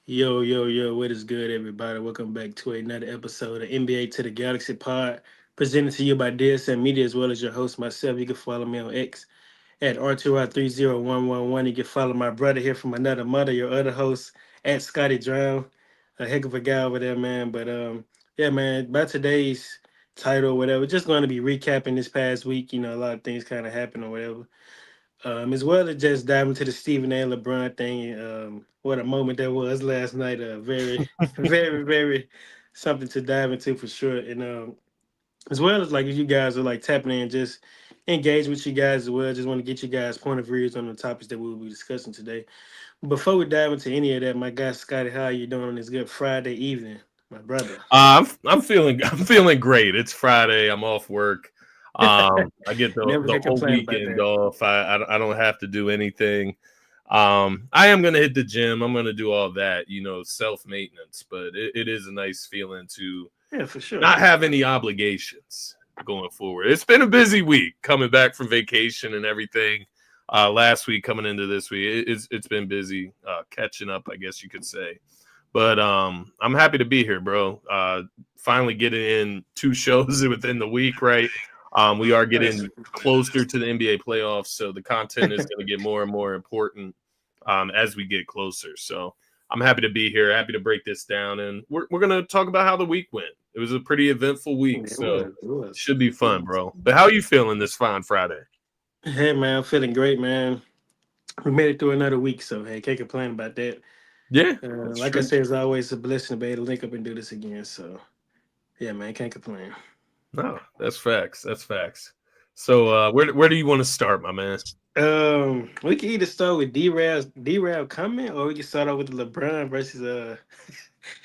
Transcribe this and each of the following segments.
Yo, yo, yo, what is good, everybody? Welcome back to another episode of NBA to the Galaxy Pod, presented to you by DSM Media, as well as your host, myself. You can follow me on X at R2R30111. You can follow my brother here from another mother, your other host, at Scotty Drown. A heck of a guy over there, man. But yeah, man, by today's title or whatever, just going to be recapping this past week. A lot of things kind of happened or whatever. As well as just diving into the Stephen A. LeBron thing. What a moment that was last night. Very, very, very something to dive into for sure. And as well as like if you guys are like tapping in, just engage with you guys as well. Just want to get you guys' point of views on the topics that we'll be discussing today. Before we dive into any of that, my guy Scotty, how you doing on this good Friday evening, my brother? I'm feeling great. It's Friday. I'm off work. I get the Never the can whole complain about weekend that. off. I don't have to do anything. I am gonna hit the gym. I'm gonna do all that, self maintenance. But it is a nice feeling to Yeah, for sure. not have any obligations going forward. It's been a busy week coming back from vacation and everything. Last week coming into this week, it's been busy catching up, I guess you could say. But I'm happy to be here, bro. Finally getting in two shows within the week, right? We are Nice. getting closer to the NBA playoffs, so the content is going to get more and more important as we get closer. So I'm happy to be here, happy to break this down, and we're going to talk about how the week went. It was a pretty eventful week, It so was. It was. should be fun, bro. But how are you feeling this fine Friday? Hey man, I'm feeling great, man. We made it through another week, so hey, can't complain about that. Yeah, that's Like I true. said, it's always a blessing to be able to link up and do this again. So yeah, man, can't complain. No, that's facts. That's facts. So where do you want to start, my man? We can either start with D-Rav comment, or we can start off with the LeBron versus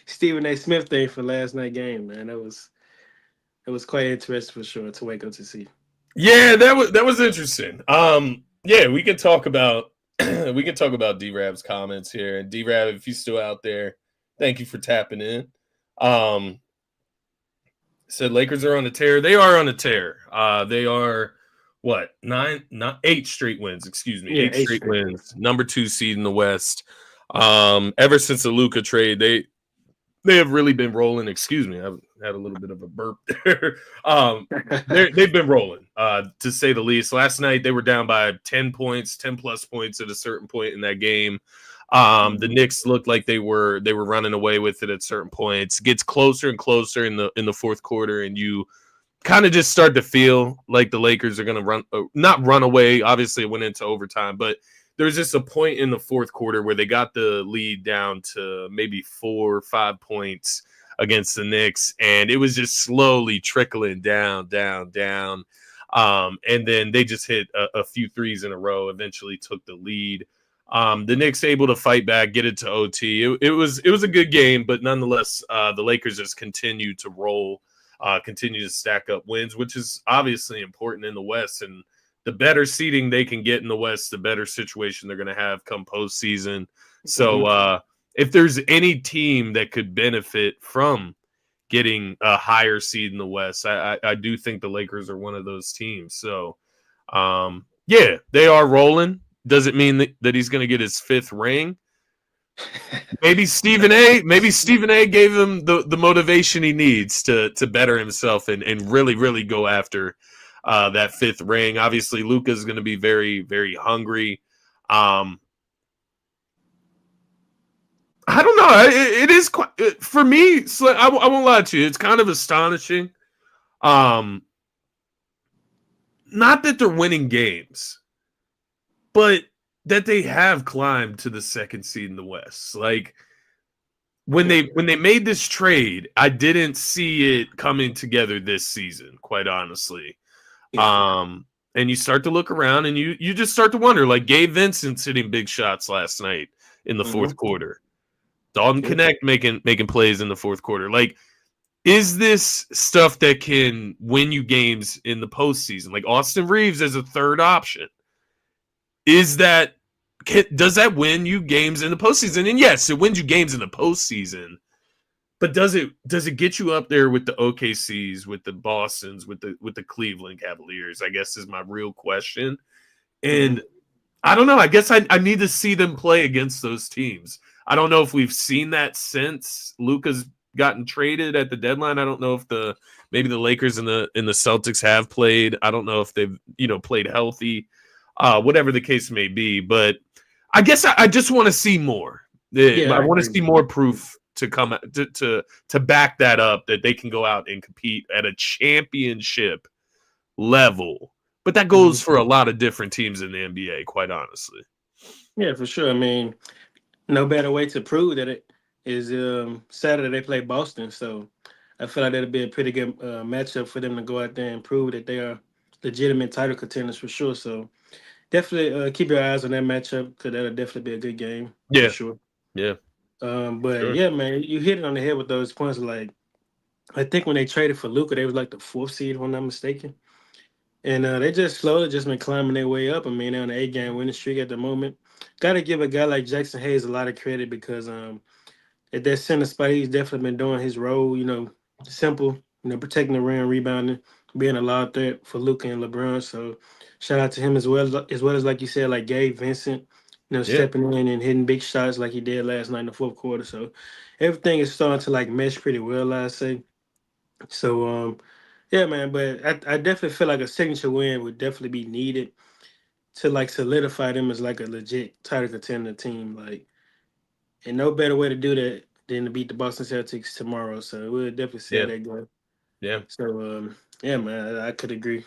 Stephen A. Smith thing for last night game. Man, that was quite interesting for sure to wake up to see. Yeah, that was interesting. Yeah, we can talk about we can talk about D-Rab's comments here. And D-Rab, if you're still out there, thank you for tapping in. Um, said Lakers are on a tear. They are on a tear. They are what nine, not eight straight wins. Excuse me, Yeah, eight eight straight straight. wins. Number two seed in the West. Ever since the Luca trade, they have really been rolling. Excuse me, I've had a little bit of a burp there. They've been rolling, to say the least. Last night they were down by 10 points, 10 plus points at a certain point in that game. The Mhm. Knicks looked like they were running away with it at certain points. Gets closer and closer in the fourth quarter, and you kind of just start to feel like the Lakers are going to run, not run away. Obviously, it went into overtime, but there was just a point in the fourth quarter where they got the lead down to maybe 4 or 5 points against the Knicks, and it was just slowly trickling down, down, down. And then they just hit a few threes in a row, eventually took the lead. The Knicks able to fight back, get it to OT. It was a good game, but nonetheless, the Lakers just continue to roll, continue to stack up wins, which is obviously important in the West. And the better seeding they can get in the West, the better situation they're going to have come postseason. So Mhm. if there's any team that could benefit from getting a higher seed in the West, I do think the Lakers are one of those teams. So yeah, they are rolling. Doesn't mean that he's going to get his fifth ring. Maybe Stephen A gave him the motivation he needs to better himself and really, really go after that fifth ring. Obviously, Luka's going to be very, very hungry. Um, I don't know. It is quite, for me. I won't lie to you. It's kind of astonishing. Um, Not that they're winning games, but that they have climbed to the second seed in the West. Like when Yeah. they made this trade, I didn't see it coming together this season, quite honestly. Yeah. And you start to look around and you just start to wonder, like Gabe Vincent's hitting big shots last night in the Hmm. fourth quarter. Dalton Yeah. Connect making plays in the fourth quarter. Like, is this stuff that can win you games in the postseason? Like Austin Reeves as a third option. Is that does that win you games in the postseason? And yes, it wins you games in the postseason. But does it get you up there with the OKCs, with the Bostons, with the Cleveland Cavaliers? I guess is my real question. Hmm. And I don't know. I guess I need to see them play against those teams. I don't know if we've seen that since Luka's gotten traded at the deadline. I don't know if maybe the Lakers and the Celtics have played. I don't know if they've played healthy, whatever the case may be. But I guess I just want to see more. Yeah, I I want to agree. see more proof to come to back that up, that they can go out and compete at a championship level. But that goes Mhm. for a lot of different teams in the NBA, quite honestly. Yeah, for sure. I mean, no better way to prove that it is Saturday they play Boston. So I feel like that'll be a pretty good matchup for them to go out there and prove that they are legitimate title contenders for sure. So definitely keep your eyes on that matchup because that'll definitely be a good game for Yeah, sure. yeah, But sure. yeah, man, you hit it on the head with those points. Like I think when they traded for Luca, they was like the fourth seed, if I'm not mistaken. And they just slowly just been climbing their way up. I mean, they're on an 8 game winning streak at the moment. Got to give a guy like Jackson Hayes a lot of credit because at that center spot, he's definitely been doing his role. Simple. Protecting the rim, rebounding, being a lob threat for Luka and LeBron. So shout out to him as well as like you said, like Gabe Vincent. Yeah, Stepping in and hitting big shots like he did last night in the fourth quarter. So everything is starting to like mesh pretty well, I say. So yeah, man. But I definitely feel like a signature win would definitely be needed to like solidify them as like a legit title contender team. Like, and no better way to do that than to beat the Boston Celtics tomorrow. So we'll definitely see how yeah, that goes. yeah. So yeah, man, I could agree.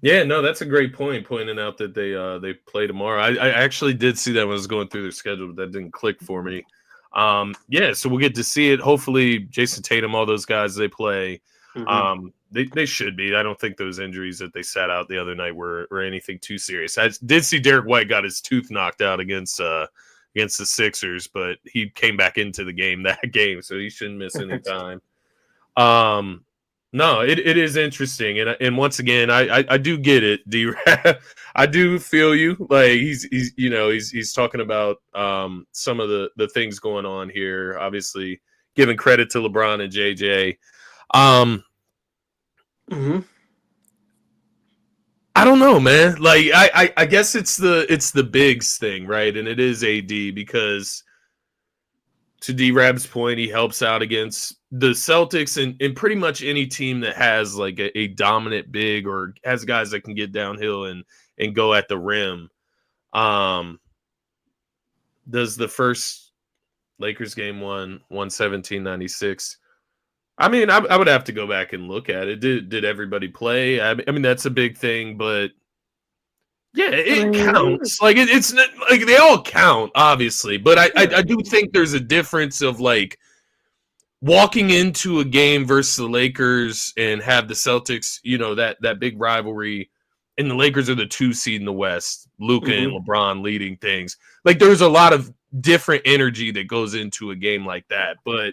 Yeah, no, that's a great point. Pointing out that they play tomorrow. I actually did see that when I was going through their schedule, but that didn't click for me. Yeah, so we'll get to see it. Hopefully, Jason Tatum, all those guys they play. Hmm. They should be. I don't think those injuries that they sat out the other night were anything too serious. I did see Derek White got his tooth knocked out against the Sixers, but he came back into the game that game, so he shouldn't miss any time. Um, no, it is interesting, and once again, I do get it, D. I do feel you. Like he's talking about some of the things going on here. Obviously, giving credit to LeBron and JJ. Um, Hmm. I don't know, man. Like I guess it's the bigs thing, right? And it is AD because to D Rab's point, he helps out against the Celtics and pretty much any team that has like a dominant big or has guys that can get downhill and go at the rim. Um, does the first Lakers game 117-96? I mean, I would have to go back and look at it. Did everybody play? I mean, that's a big thing, but yeah, I it mean, counts. Like it's not, like they all count, obviously, but I do think there's a difference of like walking into a game versus the Lakers and have the Celtics, that big rivalry, and the Lakers are the 2 seed in the West, Luka and hmm. LeBron leading things. Like there's a lot of different energy that goes into a game like that. But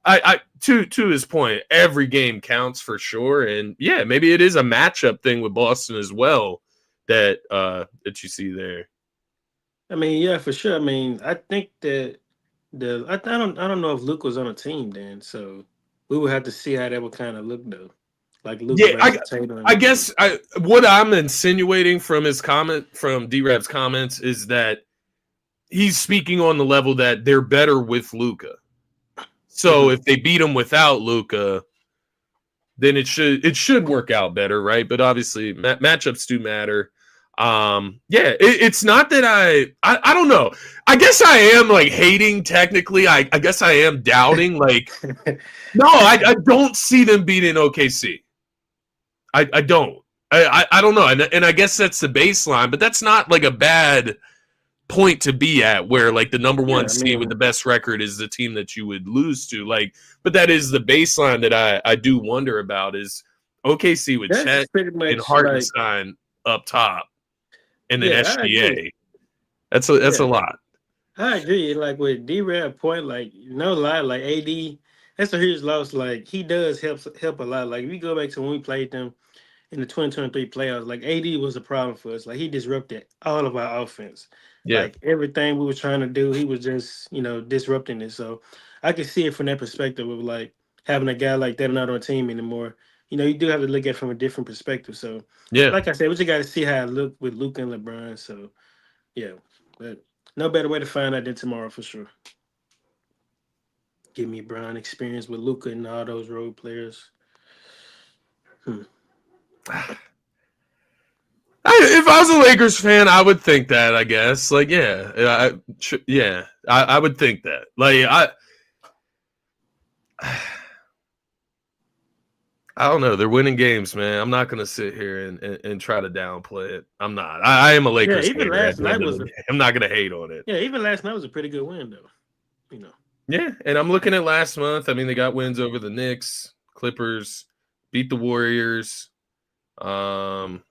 I to his point, every game counts for sure. And yeah, maybe it is a matchup thing with Boston as well that you see there. I mean, yeah, for sure. I mean, I think that I don't know if Luke was on a team then, so we would have to see how that would kind of look though, like Luca Yeah, versus Tatum. I guess what I'm insinuating from his comment from D-Rab's comments is that he's speaking on the level that they're better with Luca. So Hmm. if they beat him without Luca, then it should work out better, right? But obviously matchups do matter. Yeah, it's not that I don't know. I guess I am like hating technically. I guess I am doubting. Like, no, I don't see them beating OKC. I don't. I don't know, and I guess that's the baseline, but that's not like a bad point to be at where like the number Yeah, one I seed with mean, the best record is the team that you would lose to. Like, but that is the baseline that I do wonder about is OKC with that's Chet pretty and much like, Hartenstein up top, and then yeah, I agree. SGA. That's a Yeah, lot. I agree. Like with D-Rab point, like no lie, like AD, that's a huge loss. Like he does help a lot. Like if we go back to when we played them in the 2023 playoffs, like AD was a problem for us. Like he disrupted all of our offense. Yeah, Like everything we were trying to do, he was just, disrupting it. So I can see it from that perspective of like having a guy like that not on a team anymore. You do have to look at it from a different perspective. So yeah. like I said, we just gotta see how it look with Luke and LeBron. So yeah. But no better way to find out than tomorrow for sure. Give me Bron experience with Luca and all those role players. Hmm. If I was a Lakers fan, I would think that. I guess, like, I would think that. Like, I don't know. They're winning games, man. I'm not gonna sit here and try to downplay it. I'm not. I am a Yeah, Lakers even hater at last the night end of was the a day. I'm not gonna hate on it. yeah, even last night was a pretty good win though. You know. Yeah, and I'm looking at last month. I mean, they got wins over the Knicks, Clippers, beat the Warriors, um,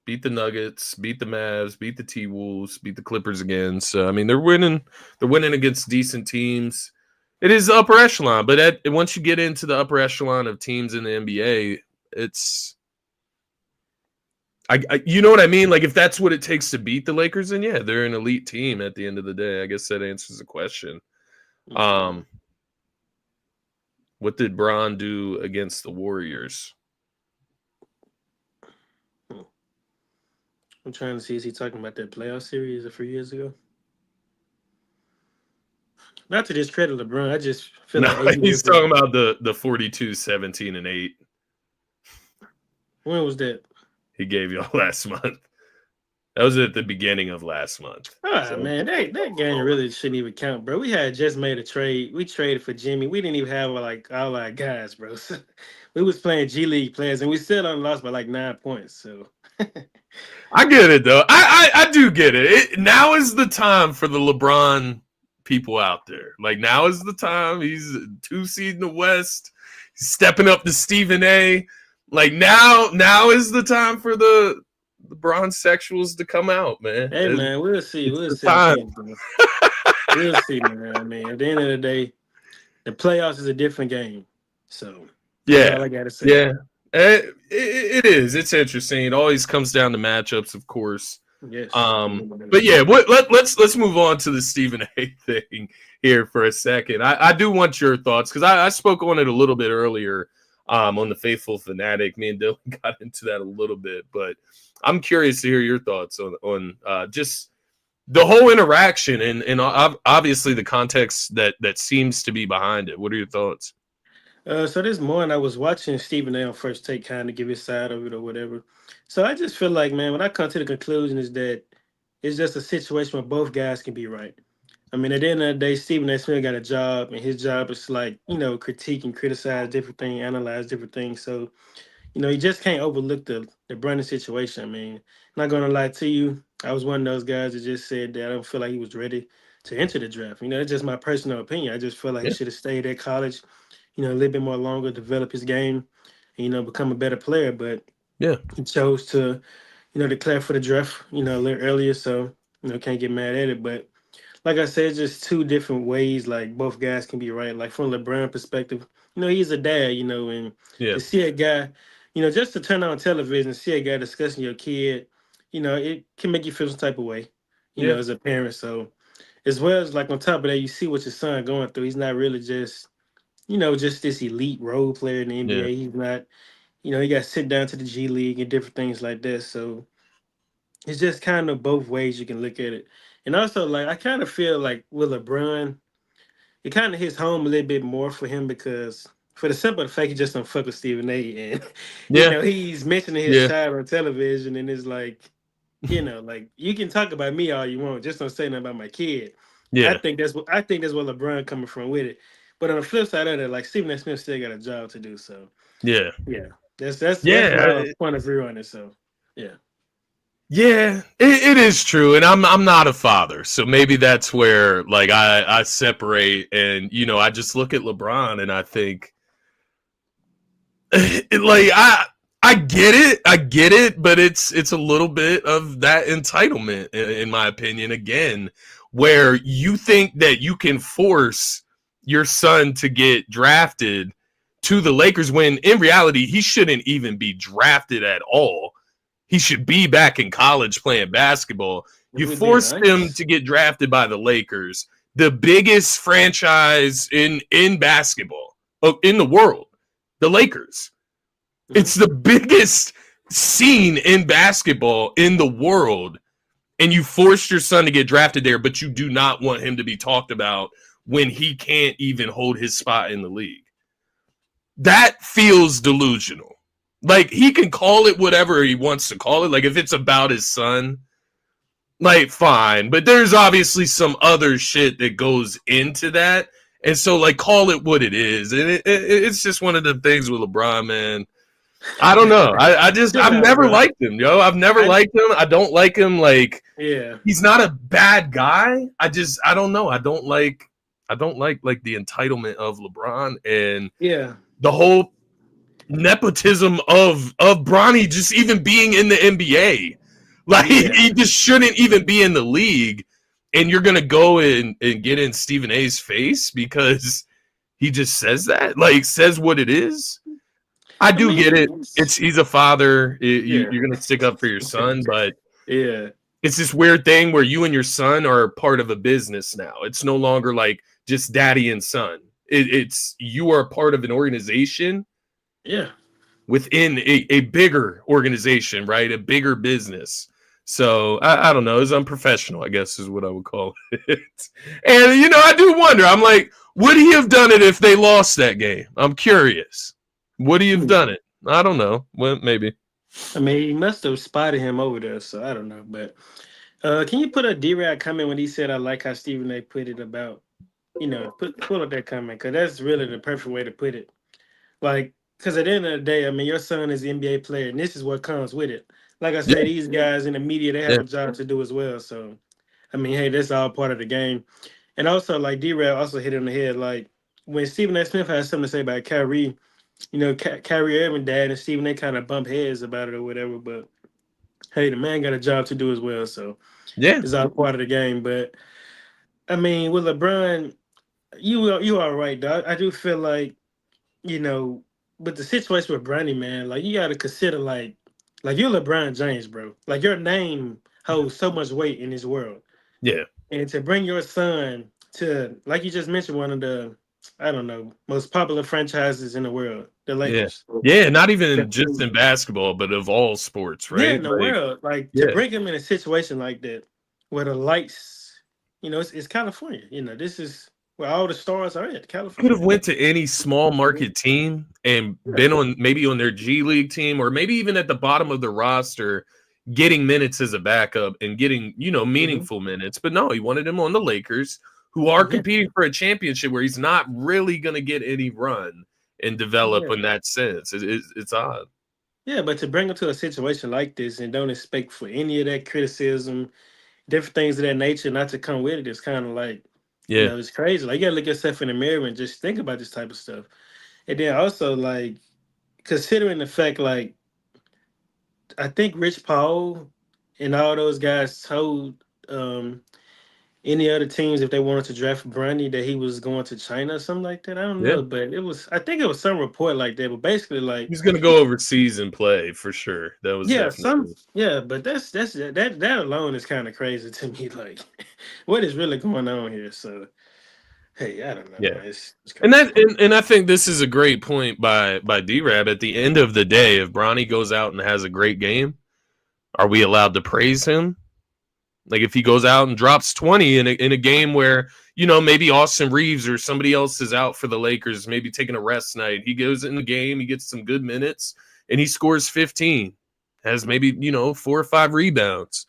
beat the Nuggets, beat the Mavs, beat the T Wolves, beat the Clippers again. So I mean, they're winning. They're winning against decent teams. It is the upper echelon, but once you get into the upper echelon of teams in the NBA, it's you know what I mean? Like, if that's what it takes to beat the Lakers, then yeah, they're an elite team at the end of the day. I guess that answers the question. Mhm. What did Bron do against the Warriors? I'm trying to see, is he talking about that playoff series a few years ago? Not to discredit LeBron, I just feel No, like AD he's was the talking about the 42, 17, and 8 when was that? he gave y'all last month. That was at the beginning of last month. Ah So, man, that game really shouldn't even count, bro. We had just made a trade. We traded for Jimmy. We didn't even have like all our guys, bro. So, we was playing G League players, and we still only lost by like 9 points. So I get it, though. I do get it. Now is the time for the LeBron people out there. Like, now is the time. He's 2 seed in the West. He's stepping up to Stephen A. Like, now is the time for the bronze sexuals to come out, man. hey man, we'll see. It's We'll the see in time. season. We'll see, man. I mean, at the end of the day, the playoffs is a different game. So that's all Yeah. I gotta say. Yeah. It is. It's interesting. It always comes down to matchups, of course. Yes. But yeah, let's move on to the Stephen A thing here for a second. I do want your thoughts because I spoke on it a little bit earlier on the Faithful Fanatic. Me and Dylan got into that a little bit, but I'm curious to hear your thoughts on just the whole interaction and obviously the context that seems to be behind it. What are your thoughts? So this morning I was watching Stephen A on First Take, kind of give his side of it or whatever. So I just feel like, man, when I come to the conclusion is that it's just a situation where both guys can be right. I mean, at the end of the day, Stephen A. Smith got a job, and his job is to, like, critique and criticize different things, analyze different things. So, you just can't overlook the Brandon situation. I mean, not gonna lie to you, I was one of those guys that just said that I don't feel like he was ready to enter the draft. It's just my personal opinion. I just feel like he Yeah, should have stayed at college, a little bit more longer, develop his game, and, become a better player. But yeah, he chose to, declare for the draft, a little earlier. So, can't get mad at it. But like I said, it's just two different ways. Like both guys can be right. Like from LeBron perspective, he's a dad, and yeah, to see a guy, just to turn on television and see a guy discussing your kid, it can make you feel some type of way, yeah, as a parent. So as well as like on top of that, you see what your son going through. He's not really just this elite role player in the yeah, NBA. He's not, he got to sit down to the G League and different things like that. So it's just kind of both ways you can look at it. And also, like, I kind of feel like with LeBron, it kind of hits home a little bit more for him because for the simple fact he just don't fuck with Stephen A. And, yeah, he's mentioning his yeah, child on television and it's like, like you can talk about me all you want, just don't say nothing about my kid. yeah, I think that's what LeBron coming from with it. But on the flip side of that, like Stephen A. Smith still got a job to do. So yeah, yeah, that's yeah. my point of view on it. So yeah. Yeah, it is true, and I'm not a father, so maybe that's where like I separate, and I just look at LeBron and I think, like I get it, but it's a little bit of that entitlement, in my opinion. Again, where you think that you can force your son to get drafted to the Lakers when in reality he shouldn't even be drafted at all. He should be back in college playing basketball. If You we're being forced him honest. to get drafted by the Lakers, the biggest franchise in basketball, in the world, the Lakers. Mhm. It's the biggest scene in basketball in the world, and you forced your son to get drafted there, but you do not want him to be talked about when he can't even hold his spot in the league. That feels delusional. Like, he can call it whatever he wants to call it. Like, if it's about his son, like, fine. But there's obviously some other shit that goes into that. And so, like, call it what it is. And it's just one of the things with LeBron, man. I don't know. I've never liked him, yo. I've never liked him. I don't like him. Like, he's not a bad guy. I don't know. I don't like the entitlement of LeBron and the whole nepotism of Bronny just even being in the NBA. Like, he just shouldn't even be in the league. And you're gonna go and get in Stephen A's face because he just says that, like, says what it is. I get it. He's a father. You're gonna stick up for your son, but it's this weird thing where you and your son are part of a business now. It's no longer like just daddy and son. It's you are part of an organization. Within a bigger organization, right? A bigger business. So I don't know. It's unprofessional, I guess, is what I would call it. And I do wonder. I'm like, would he have done it if they lost that game? I'm curious. Would he have done it? I don't know. Well, maybe. I mean, he must have spotted him over there, so I don't know. But can you put a D-Rad comment when he said, "I like how Stephen A. put it about," pull up that comment, because that's really the perfect way to put it. Like, because at the end of the day, I mean, your son is an NBA player, and this is what comes with it. Like I said, these guys in the media, they have a job to do as well. So, I mean, hey, that's all part of the game. And also, like, D-Rad also hit it on the head. Like, when Stephen A. Smith has something to say about Kyrie, Kyrie Irving dad and Stephen A. kind of bump heads about it or whatever. But, hey, the man got a job to do as well. So, it's all part of the game. But, I mean, with LeBron, you are right, dog. I do feel like, with the situation with Bronny, man, like, you got to consider, like you're LeBron James, bro. Like, your name holds so much weight in this world. Yeah. And to bring your son to, like you just mentioned, one of the, I don't know, most popular franchises in the world, the Lakers. Yeah, not even just in basketball, but of all sports, right? Yeah, in the world. Like, to bring him in a situation like that, where the lights, it's California. This is where all the stars are at, California. Could have went to any small market team and been on their G League team, or maybe even at the bottom of the roster, getting minutes as a backup and getting, meaningful minutes. But no, he wanted him on the Lakers, who are competing for a championship where he's not really going to get any run and develop in that sense. It's odd. Yeah, but to bring him to a situation like this and don't expect for any of that criticism, different things of that nature, not to come with it, it's kind of like, it's crazy. Like, you gotta look yourself in the mirror and just think about this type of stuff. And then also, like, considering the fact, like, I think Rich Paul and all those guys told any other teams, if they wanted to draft Bronny, that he was going to China or something like that. I don't know, but I think it was some report like that. But basically, like, he's gonna go overseas and play for sure. That was but that alone is kind of crazy to me. Like, what is really going on here? So, hey, I don't know. Yeah, and I think this is a great point by D-Rab. At the end of the day, if Bronny goes out and has a great game, are we allowed to praise him? Like, if he goes out and drops 20 in a game where, maybe Austin Reeves or somebody else is out for the Lakers, maybe taking a rest night, he goes in the game, he gets some good minutes, and he scores 15, has maybe, 4 or 5 rebounds.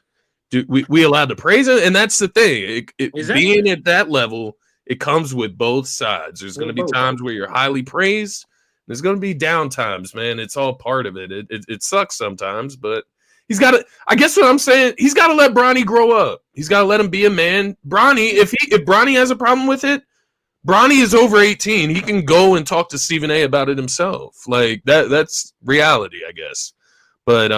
Do we allowed to praise him? And that's the thing. Being at that level, it comes with both sides. There's going to be times where you're highly praised. There's going to be down times, man. It's all part of it. It sucks sometimes, but he's got to. I guess what I'm saying, he's got to let Bronny grow up. He's got to let him be a man. Bronny, if Bronny has a problem with it, Bronny is over 18. He can go and talk to Stephen A. about it himself. Like, that's reality, I guess. But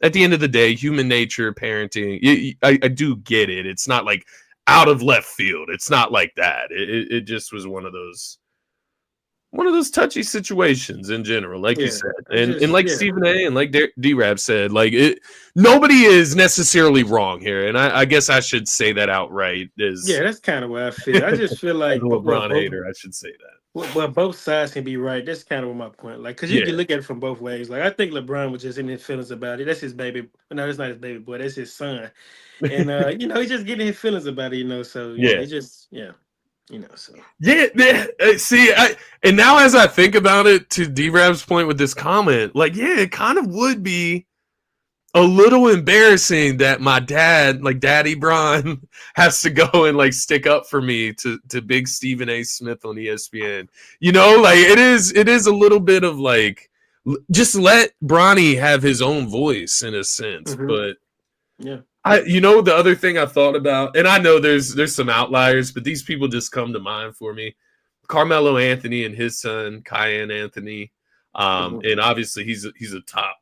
at the end of the day, human nature, parenting, I do get it. It's not like out of left field. It's not like that. It just was one of those touchy situations in general, like you said. And like Stephen A. and like D-Rab said, like, nobody is necessarily wrong here. And I guess I should say that outright. That's kind of what I feel. I just feel like as a LeBron hater, I should say that. Well, both sides can be right. That's kind of my point. Like, because you can look at it from both ways. Like, I think LeBron was just in his feelings about it. That's his baby. No, that's not his baby boy. That's his son. And, he's just getting his feelings about it, So, he just. So Yeah. See, and now as I think about it, to D-Rab's point with this comment, like, yeah, it kind of would be a little embarrassing that my dad, like Daddy Bron, has to go and like stick up for me to big Stephen A. Smith on ESPN. Like it is a little bit of like just let Bronny have his own voice in a sense. But yeah. The other thing I thought about, and I know there's some outliers, but these people just come to mind for me. Carmelo Anthony and his son, Cayenne Anthony. And obviously he's a top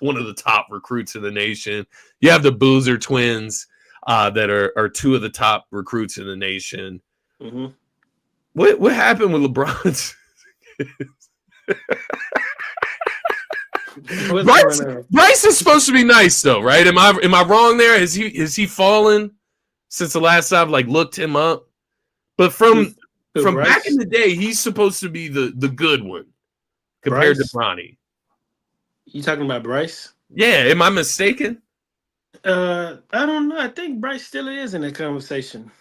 one of the top recruits in the nation. You have the Boozer twins that are two of the top recruits in the nation. What happened with LeBron? Bryce is supposed to be nice though, right? Am I wrong there? Is he fallen since the last time I've like looked him up? But from back in the day, he's supposed to be the good one compared to Bronny. You talking about Bryce? Yeah, am I mistaken? I don't know. I think Bryce still is in that conversation.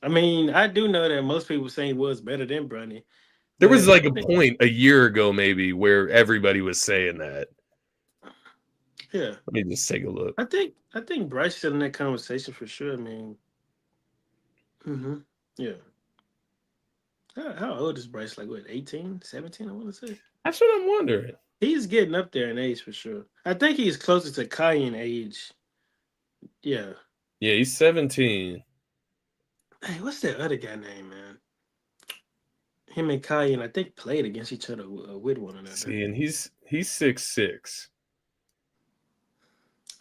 I mean, I do know that most people say he was better than Bronny. There was like a point a year ago, maybe, where everybody was saying that. Yeah. Let me just take a look. I think Bryce still in that conversation for sure. I mean, yeah. How old is Bryce? Like, what, 18, 17, I want to say? That's what I'm wondering. He's getting up there in age for sure. I think he's closer to Cayenne age. Yeah. Yeah, he's 17. Hey, what's that other guy name, man? Him and Cayenne, I think, played against each other with one another. See, and he's 6'6".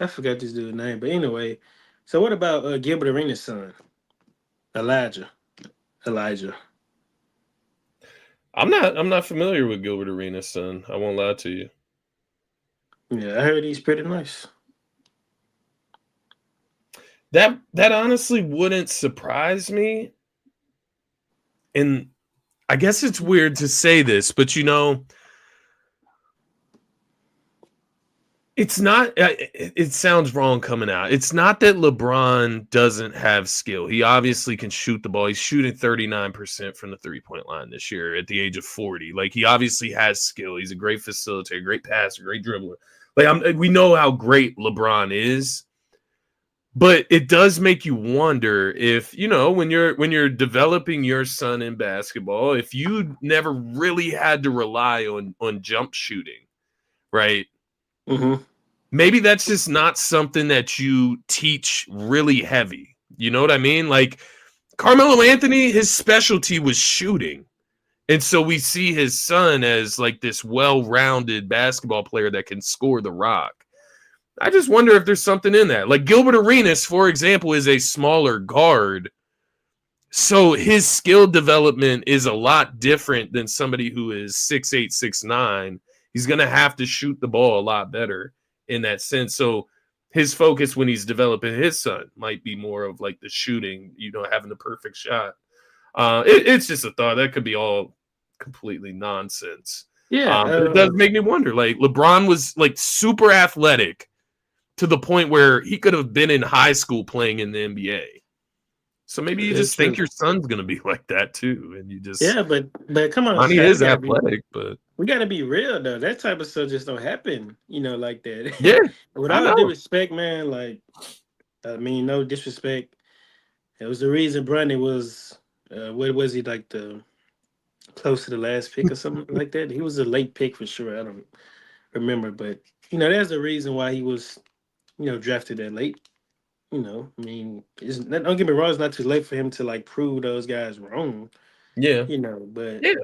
I forgot this dude's name, but anyway. So what about Gilbert Arenas' son, Elijah? I'm not familiar with Gilbert Arenas' son. I won't lie to you. Yeah, I heard he's pretty nice. That honestly wouldn't surprise me. And I guess it's weird to say this, but it's not, it sounds wrong coming out. It's not that LeBron doesn't have skill. He obviously can shoot the ball. He's shooting 39% from the 3-point line this year at the age of 40. Like, he obviously has skill. He's a great facilitator, great passer, great dribbler. Like, we know how great LeBron is. But it does make you wonder if, when you're developing your son in basketball, if you never really had to rely on jump shooting, right? Maybe that's just not something that you teach really heavy. You know what I mean? Like, Carmelo Anthony, his specialty was shooting. And so we see his son as like this well-rounded basketball player that can score the rock. I just wonder if there's something in that. Like, Gilbert Arenas, for example, is a smaller guard. So his skill development is a lot different than somebody who is 6'8", 6'9". He's going to have to shoot the ball a lot better in that sense. So his focus when he's developing his son might be more of like the shooting, having the perfect shot. It's just a thought. That could be all completely nonsense. Yeah. But it does make me wonder. Like, LeBron was like super athletic to the point where he could have been in high school playing in the NBA. So maybe you just think your son's going to be like that too. And you just... Yeah, but come on. He is athletic, but... We got to be real, though. That type of stuff just don't happen, like that. Yeah. With all due respect, man, like, I mean, no disrespect. It was the reason Bronny was, what was he, like close to the last pick or something like that? He was a late pick for sure. I don't remember. But, there's a reason why he was, drafted that late. I mean, don't get me wrong, it's not too late for him to like prove those guys wrong. Yeah. But yeah.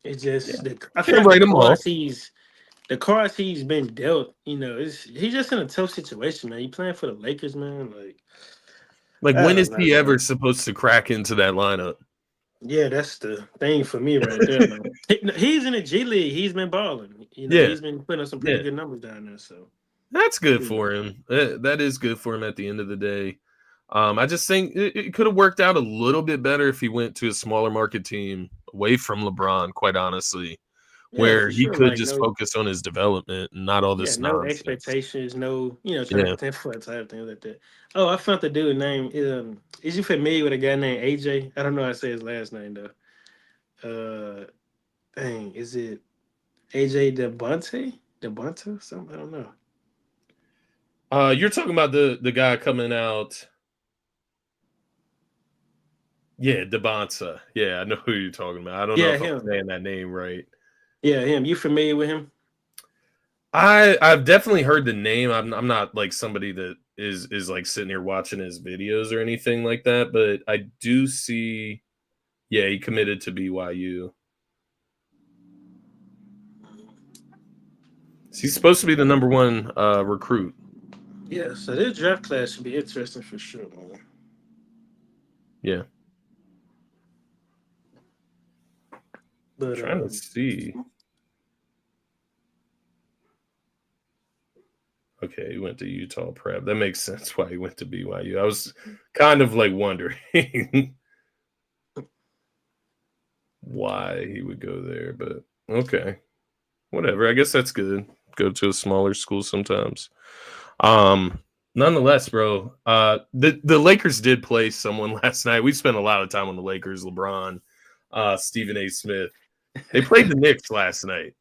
It's just I feel like the cards he's been dealt, he's just in a tough situation, man. You playing for the Lakers, man. Like when is he ever supposed to crack into that lineup? Yeah, that's the thing for me right there, man. He's in the G League. He's been balling. He's been putting up some pretty good numbers down there. So that's good for him. That is good for him at the end of the day. I just think it could have worked out a little bit better if he went to a smaller market team away from LeBron, quite honestly, Yeah, where for he sure. could Like just no, focus on his development and not all yeah, this no nonsense. expectations, no, trying Yeah. to pretend for a type things like that. Oh, I found the dude name. Is you familiar with a guy named AJ? I don't know how to say his last name though. Dang, is it AJ Devonte? Devonta? Something I don't know. You're talking about the guy coming out. Yeah, Devonta. Yeah, I know who you're talking about. I don't know Yeah, if I'm him. saying that name right. Yeah, him. You familiar with him? I've definitely heard the name. I'm not like somebody that is like sitting here watching his videos or anything like that, but I do see. Yeah, he committed to BYU. He's supposed to be the number one recruit. Yeah. So this draft class should be interesting for sure, man. Yeah, But trying to see. Okay, he went to Utah Prep. That makes sense why he went to BYU. I was kind of like wondering why he would go there, but okay, whatever. I guess that's good. Go to a smaller school sometimes. Um, Nonetheless, bro, the Lakers did play someone last night. We spent a lot of time on the Lakers, LeBron, Stephen A. Smith. They played the Knicks last night.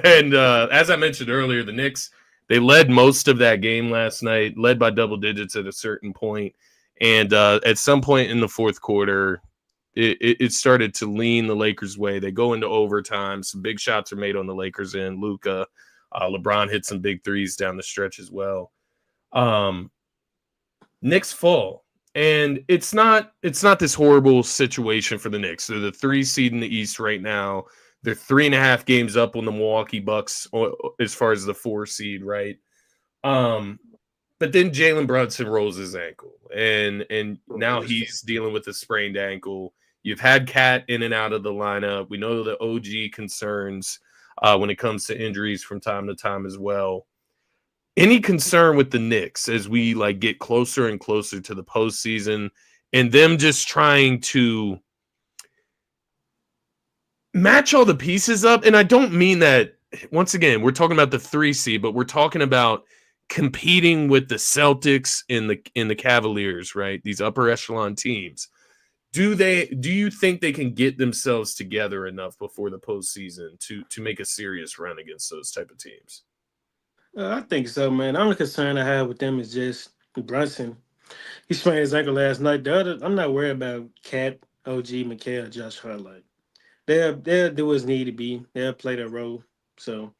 And as I mentioned earlier, the Knicks, they led most of that game last night, led by double digits at a certain point. And at some point in the fourth quarter, it started to lean the Lakers' way. They go into overtime. Some big shots are made on the Lakers end. Luka, LeBron hit some big threes down the stretch as well. Um, Knicks fall. And it's not this horrible situation for the Knicks. They're the 3 seed in the East right now. They're 3.5 games up on the Milwaukee Bucks as far as the 4 seed, right? Um, but then Jalen Brunson rolls his ankle, and now he's dealing with a sprained ankle. You've had Cat in and out of the lineup. We know the OG concerns when it comes to injuries from time to time as well. Any concern with the Knicks as we like get closer and closer to the postseason, and them just trying to match all the pieces up? And I don't mean that, once again, we're talking about the 3 seed, but we're talking about competing with the Celtics and the Cavaliers, right? These upper echelon teams. Do you think they can get themselves together enough before the postseason to make a serious run against those type of teams? I think so, man. The only concern I have with them is just Brunson. He sprained his ankle last night. The other, I'm not worried about Cat, OG, McHale, Josh Hart. Like they'll do what's need to be. They'll play their role. So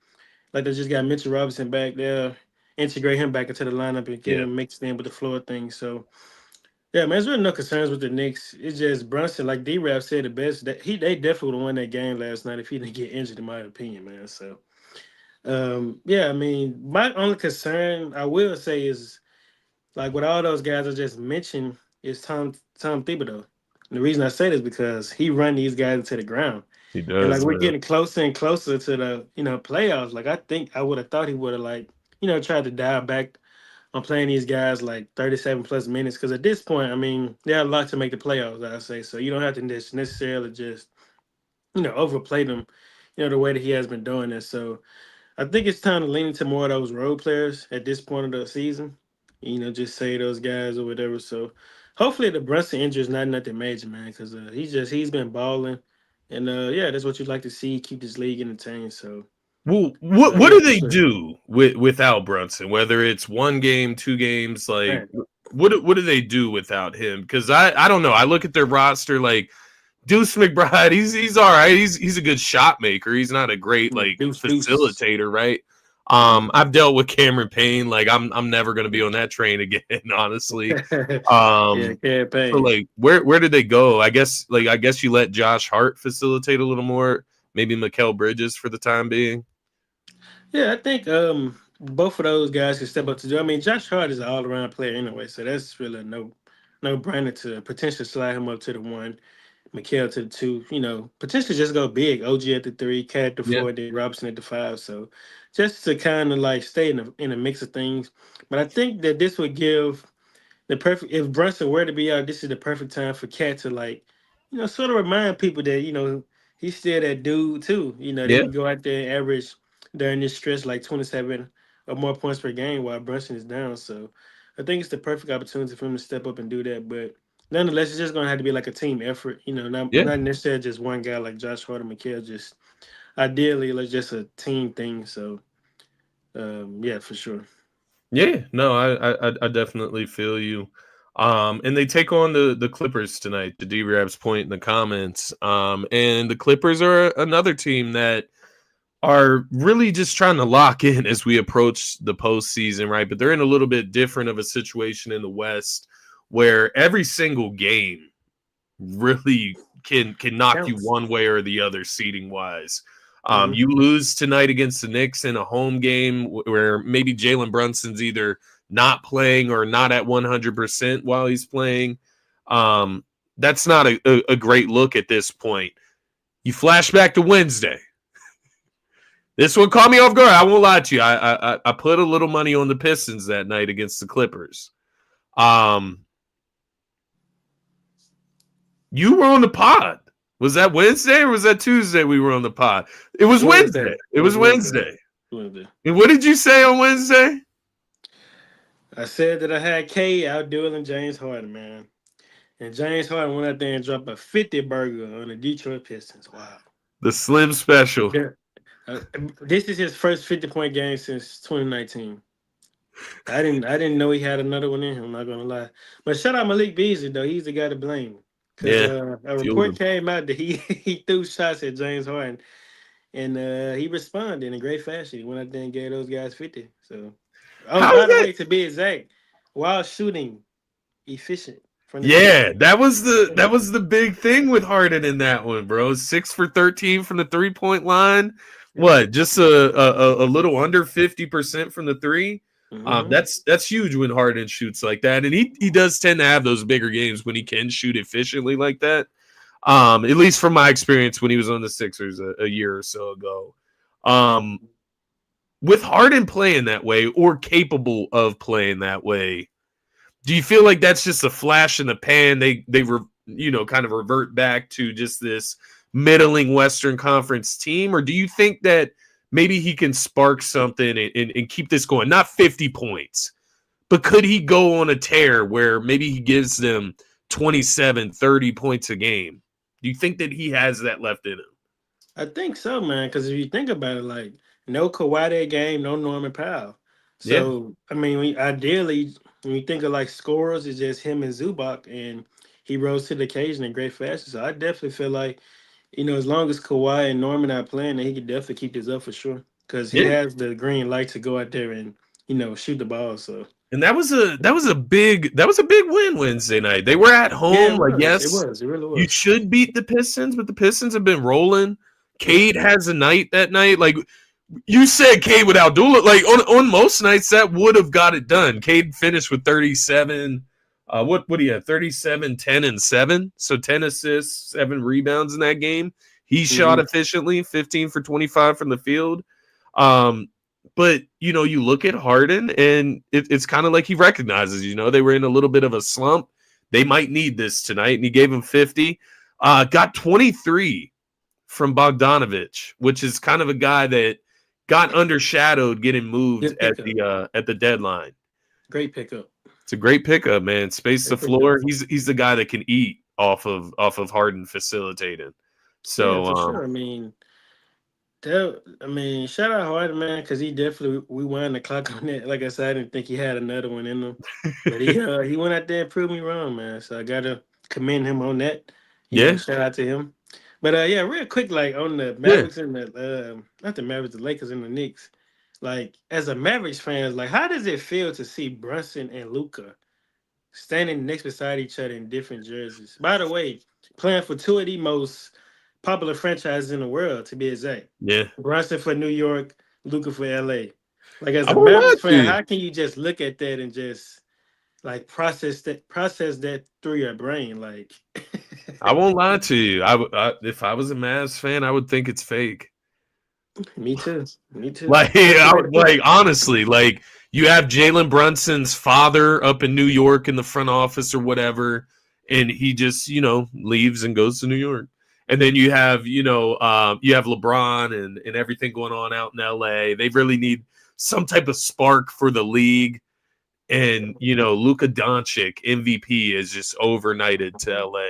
like they just got Mitchell Robinson back. They'll integrate him back into the lineup and get Yeah. him mixed in with the floor thing. So yeah, man, there's really no concerns with the Knicks. It's just Brunson, like D Rap said it best, that they definitely would have won that game last night if he didn't get injured, in my opinion, man. So yeah, I mean, my only concern I will say is like what all those guys I just mentioned is Tom Thibodeau. And the reason I say this is because he run these guys into the ground. He And like does, we're man. getting closer and closer to the, playoffs. Like I think I would have thought he would have like, tried to dial back on playing these guys like 37 plus minutes. Cause at this point, I mean, they have a lot to make the playoffs, I say. So you don't have to necessarily just, overplay them, the way that he has been doing this. So I think it's time to lean into more of those role players at this point of the season. Just say those guys or whatever. So hopefully the Brunson injury is not nothing major, man, because he's been balling, and yeah, that's what you'd like to see, keep this league entertained. So Well, what yeah, do for they sure, do without Brunson? Whether it's 1 game, 2 games, like man. what do they do without him? Because I don't know. I look at their roster, like Deuce McBride. He's all right. He's a good shot maker. He's not a great Yeah, like deuces. facilitator, right? Yeah. I've dealt with Cameron Payne. Like I'm never gonna be on that train again, honestly. Yeah, So campaign. like where did they go? I guess you let Josh Hart facilitate a little more. Maybe Mikal Bridges for the time being. Yeah, I think both of those guys can step up to do. I mean, Josh Hart is an all around player anyway, so that's really no brainer to potentially slide him up to the one, Mikael to the two. Potentially just go big. OG at the three, Cat at the Yeah. four, and then Robinson at the five. So just to kind of like stay in a mix of things. But I think that this would give the perfect if Brunson were to be out, this is the perfect time for Cat to like, sort of remind people that he's still that dude too. That Yeah, he go out there and average during this stretch like 27 or more points per game while Brunson is down. So I think it's the perfect opportunity for him to step up and do that. But nonetheless, it's just gonna have to be like a team effort. yeah, Not necessarily just one guy like Josh Hart or Mikhail. Just ideally, like just a team thing. So yeah, for sure. yeah. No, I definitely feel you. And they take on the Clippers tonight. To D-Rab's point in the comments. And the Clippers are another team that are really just trying to lock in as we approach the postseason, right? But they're in a little bit different of a situation in the West, where every single game really can knock you Counts. one way or the other seeding wise. Hmm. You lose tonight against the Knicks in a home game where maybe Jalen Brunson's either not playing or not at 100% while he's playing. That's not a great look at this point. You flash back to Wednesday. This one caught me off guard. I won't lie to you. I put a little money on the Pistons that night against the Clippers. You were on the pod. Was that Wednesday or was that Tuesday we were on the pod? It was Wednesday. It was Wednesday. Wednesday. And what did you say on Wednesday? I said that I had K outdueling James Harden, man. And James Harden went out there and dropped a 50 burger on the Detroit Pistons. Wow. The Slim Special. Yeah. This is his first 50-point game since 2019. I didn't know he had another one in him, I'm not gonna lie. But shout out Malik Beasley though. He's the guy to blame. Because Yeah. a Fueled report him. came out that he threw shots at James Harden and he responded in a great fashion. He went out there and gave those guys 50. So How by is the that? way, to be exact, while shooting efficient from the field. Yeah, that was the big thing with Harden in that one, bro. 6 for 13 from the 3-point line. Yeah. What? Just a little under 50% from the three. Hmm. That's huge when Harden shoots like that, and he does tend to have those bigger games when he can shoot efficiently like that. At least from my experience when he was on the Sixers a year or so ago. Um, with Harden playing that way or capable of playing that way, do you feel like that's just a flash in the pan? They were kind of revert back to just this middling Western Conference team, or do you think that maybe he can spark something and keep this going? Not 50 points, but could he go on a tear where maybe he gives them 27, 30 points a game? Do you think that he has that left in him? I think so, man. Because if you think about it, like no Kawhi that game, no Norman Powell. Yeah. So I mean, ideally, when you think of like scorers, it's just him and Zubac, and he rose to the occasion in great fashion. So I definitely feel like as long as Kawhi and Norman are playing, then he could definitely keep this up for sure. Because he Yeah. has the green light to go out there and shoot the ball. So And that was a big win Wednesday night. They were at yeah, home. it Like, was. It yes, was. It really you was. should beat the Pistons, but the Pistons have been rolling. Yeah. Cade has a night that night. Like you said, Cade would outdo it. Like on most nights, that would have got it done. Cade finished with 37. What do you have? 37, 10, and 7. So 10 assists, 7 rebounds in that game. He shot Hmm. efficiently, 15 for 25 from the field. But you look at Harden, and it's kind of like he recognizes, they were in a little bit of a slump. They might need this tonight, and he gave him 50. Got 23 from Bogdanovich, which is kind of a guy that got undershadowed getting moved Good at pickup. the deadline. Great pickup. It's a great pickup, man. Space the Great pickup. floor. He's the guy that can eat off of Harden facilitating. Yeah, So for sure. Shout out Harden, man, because he definitely we wound the clock on that. Like I said, I didn't think he had another one in him, but he went out there and proved me wrong, man. So I gotta commend him on that. yeah, Shout out to him. But yeah, real quick, like on the yeah. Mavericks and the not the Mavericks, the Lakers and the Knicks. Like as a Mavericks fan, like how does it feel to see Brunson and Luca standing next beside each other in different jerseys? By the way, playing for two of the most popular franchises in the world, to be exact. Yeah. Brunson for New York, Luca for LA. Like as I a won't lie Mavericks to fan, you. how can you just look at that and just like process that through your brain? Like I won't lie to you. If I was a Mavs fan, I would think it's fake. me too. Me too. Like, That's the way to put it. honestly, like you have Jalen Brunson's father up in New York in the front office or whatever, and he just leaves and goes to New York. And then you have, you have LeBron and everything going on out in LA. They really need some type of spark for the league. And, Luka Doncic, MVP, is just overnighted to LA.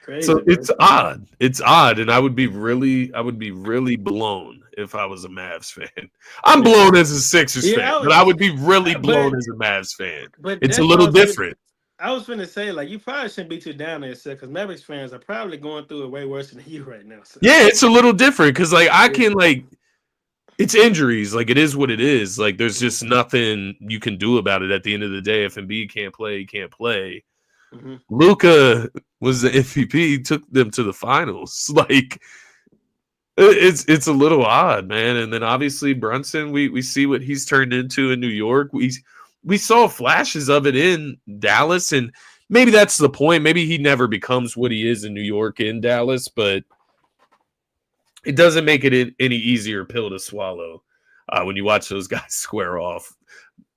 Crazy, So bro. it's odd. It's odd. And I would be really blown if I was a Mavs fan. I'm blown as a Sixers fan, but I would be really blown as a Mavs fan. But It's a that's what little different. I was finna say, like, you probably shouldn't be too down there, because Mavericks fans are probably going through it way worse than you right now. So. Yeah, it's a little different because, like, I can, like, it's injuries. Like, it is what it is. Like, there's just nothing you can do about it at the end of the day. If Embiid can't play, he can't play. Mm-hmm. Luka was the MVP, took them to the finals. Like, it's a little odd, man. And then obviously Brunson, we see what he's turned into in New York. We saw flashes of it in Dallas, and maybe that's the point. Maybe he never becomes what he is in New York in Dallas, but it doesn't make it any easier pill to swallow when you watch those guys square off.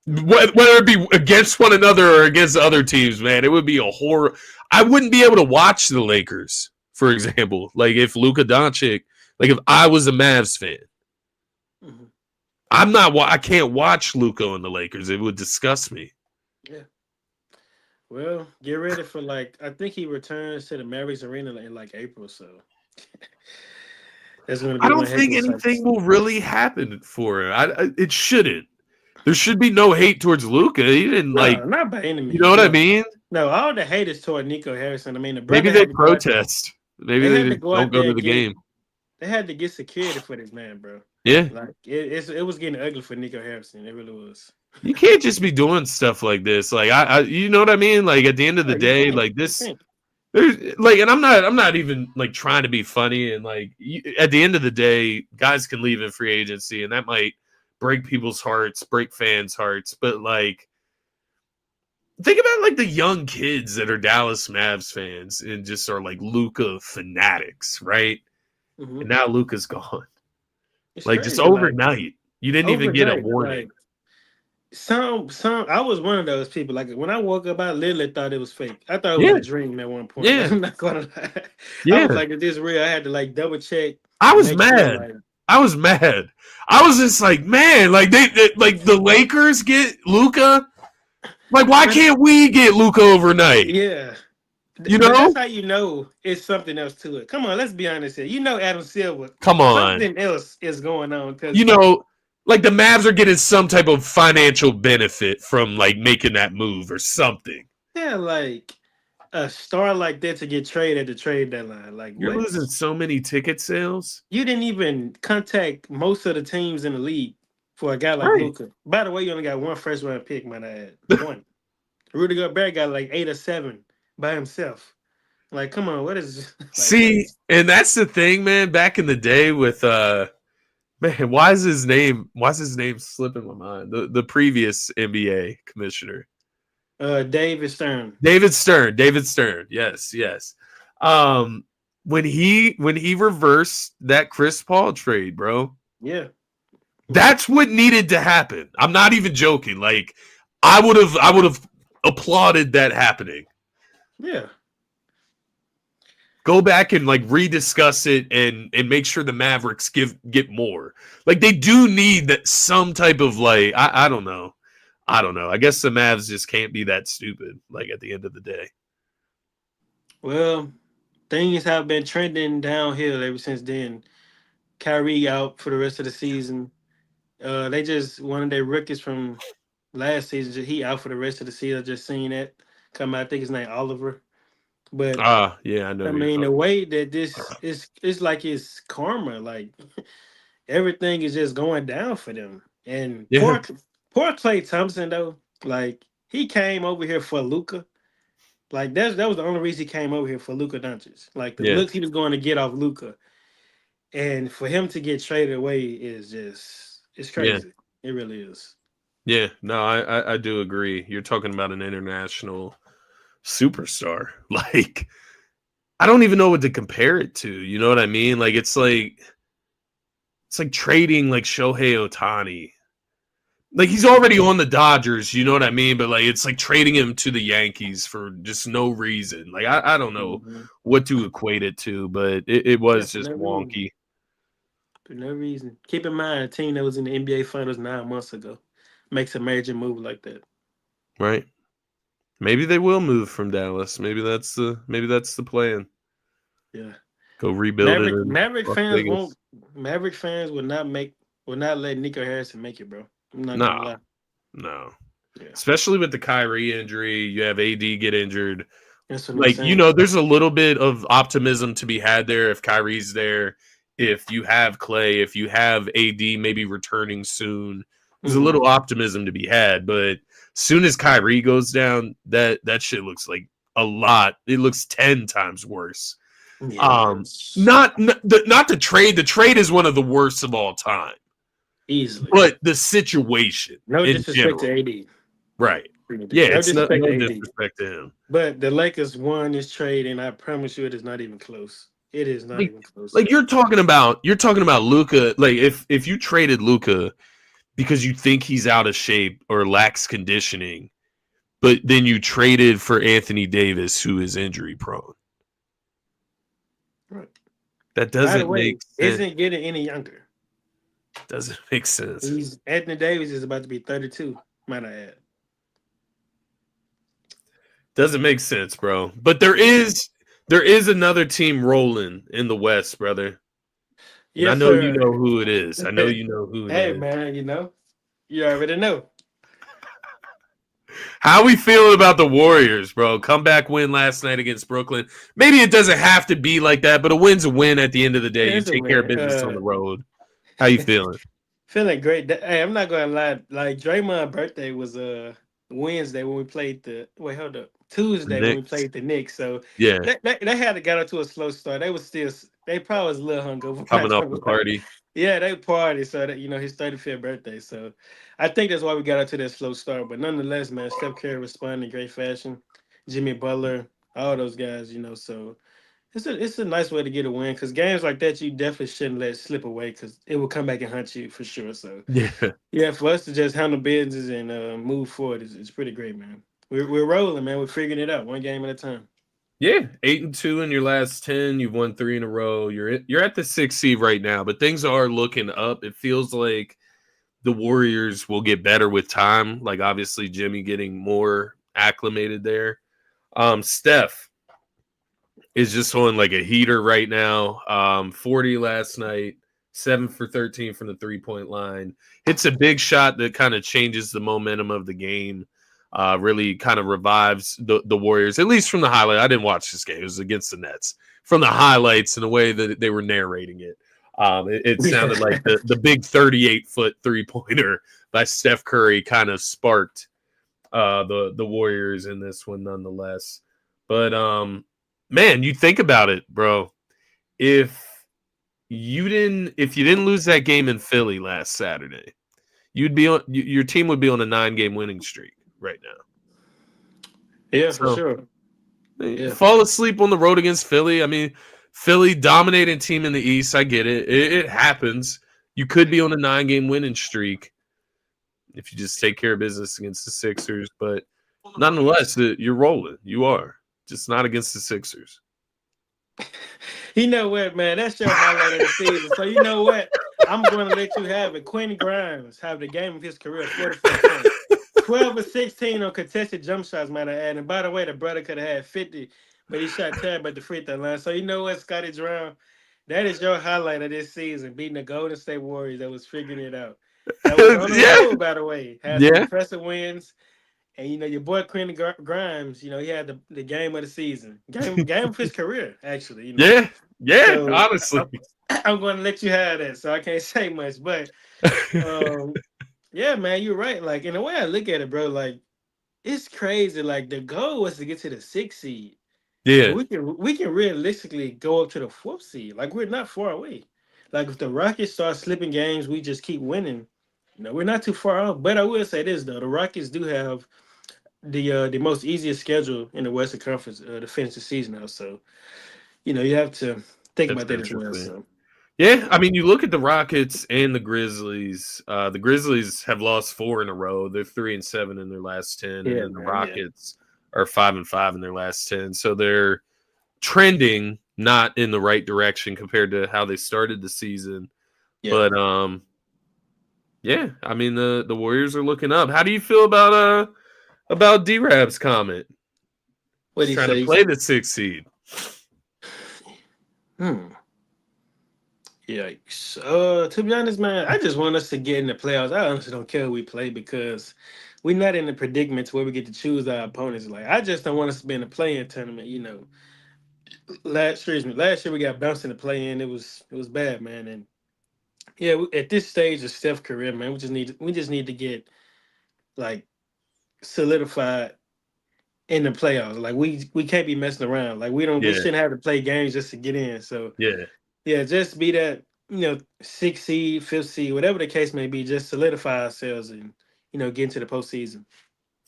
Whether it be against one another or against other teams, man, it would be a horror. I wouldn't be able to watch the Lakers, for example. Like, if Luka Doncic, like, if I was a Mavs fan, I can't watch Luka and the Lakers. It would disgust me. Yeah. Well, get ready for, like, I think he returns to the Mavericks Arena in, like, April, so. That's gonna be I don't think anything will really happen for him. It shouldn't. There should be no hate towards Luka. He didn't not by any means. You know what I mean? No, all the hate is toward Nico Harrison. I mean, maybe they protest. Maybe they don't go to the game. They had to get security for this man, bro. Yeah, like it was getting ugly for Nico Harrison. It really was. You can't just be doing stuff like this. Like I you know what I mean? Like, at the end of the day, like this. There's like, and I'm not even like trying to be funny. And like, at the end of the day, guys can leave in free agency, and that might break people's hearts, break fans' hearts. But like, think about like the young kids that are Dallas Mavs fans and just are like Luka fanatics, right? Mm-hmm. And now Luka's gone. It's like crazy. Just overnight. You didn't even get a warning. Like, some I was one of those people. Like, when I woke up, I literally thought it was fake. I thought it was a dream at one point. Yeah. I'm not gonna lie. I was like, if this is real, I had to like double check. I was mad. I was mad. I was just like, man, like they like the Lakers get Luka. Like, why can't we get Luka overnight? Yeah. You know? That's how you know it's something else to it. Come on, let's be honest here. You know Adam Silver. Come on. Something else is going on. You know, like, the Mavs are getting some type of financial benefit from, like, making that move or something. Yeah, like, a star like that to get traded at the trade deadline. Like, you're losing so many ticket sales. You didn't even contact most of the teams in the league for a guy like Luka. By the way, you only got one first round pick, might I add. One. Rudy Gobert got like 8 or 7 by himself. Like, come on, what is like, see? And that's the thing, man. Back in the day with man, why is his name slipping my mind? The previous NBA commissioner. David Stern. David Stern. Yes. When he reversed that Chris Paul trade, bro. Yeah. That's what needed to happen. I'm not even joking. Like, I would have applauded that happening. Yeah. Go back and like rediscuss it and make sure the Mavericks get more. Like, they do need that some type of like I don't know. I guess the Mavs just can't be that stupid, like, at the end of the day. Well, things have been trending downhill ever since then. Kyrie out for the rest of the season. They just one of their rookies from last season. He out for the rest of the season. I just seen that come out. I think his name Oliver. But yeah, I know. I mean, the way that this is, it's like it's karma. Like, everything is just going down for them. And poor Klay Thompson, though. Like, he came over here for Luka. Like, that was the only reason he came over here, for Luka Doncic. Like, the look he was going to get off Luka. And for him to get traded away is just, it's crazy. Yeah. It really is. Yeah, no, I do agree. You're talking about an international superstar. Like, I don't even know what to compare it to. You know what I mean? Like, it's like trading like Shohei Ohtani. like he's already on the Dodgers, you know what I mean? But like it's like trading him to the Yankees for just no reason. Like I don't know Mhm. what to equate it to, but it Yeah, was for just no reason. wonky, For no reason. Keep in mind, a team that was in the NBA Finals 9 months ago makes a major move like that. right? Maybe they will move from Dallas. Maybe that's the plan. Yeah. Go rebuild it Maverick in Maverick Las fans won't Vegas. Maverick fans will not let Nico Harrison make it, bro. I'm not No, gonna lie. no. Yeah. Especially with the Kyrie injury, you have AD get injured. That's what I'm Like, saying. there's a little bit of optimism to be had there if Kyrie's there, if you have Clay, if you have AD maybe returning soon. There's a Hmm. little optimism to be had, but soon as Kyrie goes down, that shit looks like a lot. It looks 10 times worse. Yeah, bro. Um not the trade. The trade is one of the worst of all time. Easily. But the situation No in disrespect to general. AD. Right. Yeah, No it's disrespect to no AD. disrespect to him. But the Lakers won this trade, and I promise you, it is not even close. It is not Like, even close. like you're talking about Luca. Like if you traded Luca because you think he's out of shape or lacks conditioning, but then you traded for Anthony Davis, who is injury prone. Right. That By the doesn't way, make sense. isn't getting any younger. Doesn't make sense. He's Anthony Davis is about to be 32. Might I add? Doesn't make sense, bro. But there is another team rolling in the West, brother. And I Yes, know you sir. know who it is. I know you know who it Hey, is. man, you already know. How we feeling about the Warriors, bro? Comeback win last night against Brooklyn. Maybe it doesn't have to be like that, but a win's a win at the end of the day. Yeah, You it's a take care of win. business on the road. How you feeling? Feeling great. Hey, I'm not gonna lie. Like Draymond's birthday was Wednesday when we played the wait, hold up. Tuesday when we Knicks. played the Knicks. So Yeah, they had to get out to a slow start. They probably was a little hungover. I'm coming not off gonna the lie. party. Yeah, they party. So that his 35th birthday. So I think that's why we got out to that slow start. But nonetheless, man, Steph Curry responded in great fashion. Jimmy Butler, all those guys. So it's a nice way to get a win because games like that you definitely shouldn't let slip away because it will come back and hunt you for sure. So Yeah. yeah, for us to just handle business and move forward is pretty great, man. We're rolling, man. We're figuring it out one game at a time. Yeah, 8-2 in your last 10. You've won 3 in a row. You're at the 6th seed right now, but things are looking up. It feels like the Warriors will get better with time. Like obviously Jimmy getting more acclimated there. Steph is just on like a heater right now. 40 last night, 7 for 13 from the 3-point line. Hits a big shot that kind of changes the momentum of the game. Really kind of revives the Warriors, at least from the highlight. I didn't watch this game. It was against the Nets. From the highlights and the way that they were narrating it. It sounded like the big 38-foot 3-pointer by Steph Curry kind of sparked the Warriors in this one nonetheless. But man, you think about it, bro. If if you didn't lose that game in Philly last Saturday, your team would be on a 9-game winning streak right now. Yeah, for So sure. Yeah. fall asleep on the road against Philly. I mean, Philly dominating team in the East. I get it. It happens. You could be on a 9-game winning streak if you just take care of business against the Sixers, but nonetheless, you're rolling. You are just not against the Sixers. You know what, man? That's your highlight of the season. So you know what? I'm going to let you have it. Quentin Grimes have the game of his career, 44 points. 12 or 16 on contested jump shots, might I add. And by the way, the brother could have had 50, but he shot 10 at the free throw line. So you know what, Scotty Brown? That is your highlight of this season, beating the Golden State Warriors that was figuring it out. That was on the Yeah, road, by the way. Had some yeah, impressive wins. And your boy Quentin Grimes, he had the game of the season, game of his career, actually. yeah, yeah. So Honestly, I'm going to let you have that. So I can't say much, but um, yeah, man, you're right. Like in the way I look at it, bro, like it's crazy. Like the goal was to get to the 6th seed, but yeah, we can realistically go up to the 4th seed. Like we're not far away. Like if the Rockets start slipping games, we just keep winning. We're not too far off. But I will say this though: the Rockets do have the most easiest schedule in the Western Conference to finish the season now. So you have to think that's about that as well. interesting. So Yeah, I mean, you look at the Rockets and the Grizzlies. The Grizzlies have lost 4 in a row. They're 3-7 in their last 10, and Yeah, then the man. Yeah. Rockets are 5-5 in their last 10. So they're trending not in the right direction compared to how they started the season. Yeah. But yeah, I mean the Warriors are looking up. How do you feel about D-Rab's comment? What He's do you trying to say? play the 6th seed. Hmm. Yikes. To be honest, man, I just want us to get in the playoffs. I honestly don't care who we play because we're not in the predicaments where we get to choose our opponents. Like, I just don't want us to be in the play-in tournament. Last year we got bounced in the play-in. It was bad, man. And yeah, at this stage of Steph's career, man, we just need to get like solidified in the playoffs. Like we can't be messing around. Like we Yeah, shouldn't have to play games just to get in. So yeah. yeah, just be that, 6th seed, 5th seed, whatever the case may be, just solidify ourselves and, get into the postseason.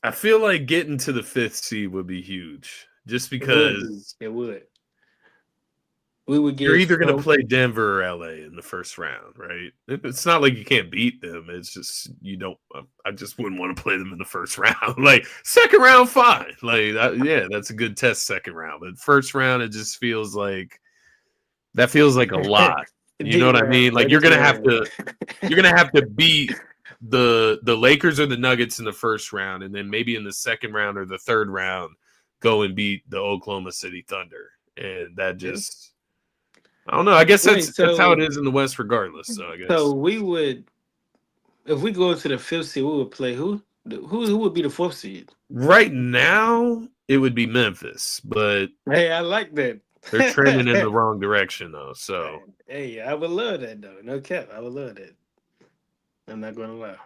I feel like getting to the 5th seed would be huge, just It would be. because It would. We would you're get either going to play Denver or LA in the first round, right? It's not like you can't beat them. It's just you don't. I just wouldn't want to play them in the first round. Like second round, fine. Like yeah, that's a good test second round. But first round, it just feels like that feels like a lot. You know what I mean? D-Round, Like let it land. you're gonna have to beat the Lakers or the Nuggets in the first round, and then maybe in the second round or the third round, go and beat the Oklahoma City Thunder, and that Yeah. just I don't know. I guess Wait, that's how it so is in the West, regardless. So I so guess we would, if we go to the 5th seed, we would play who? Who would be the 4th seed? right now it would be Memphis, but Hey, I like that. they're trending in the wrong direction though. So Hey, I would love that though. No cap, I would love that. I'm not gonna lie.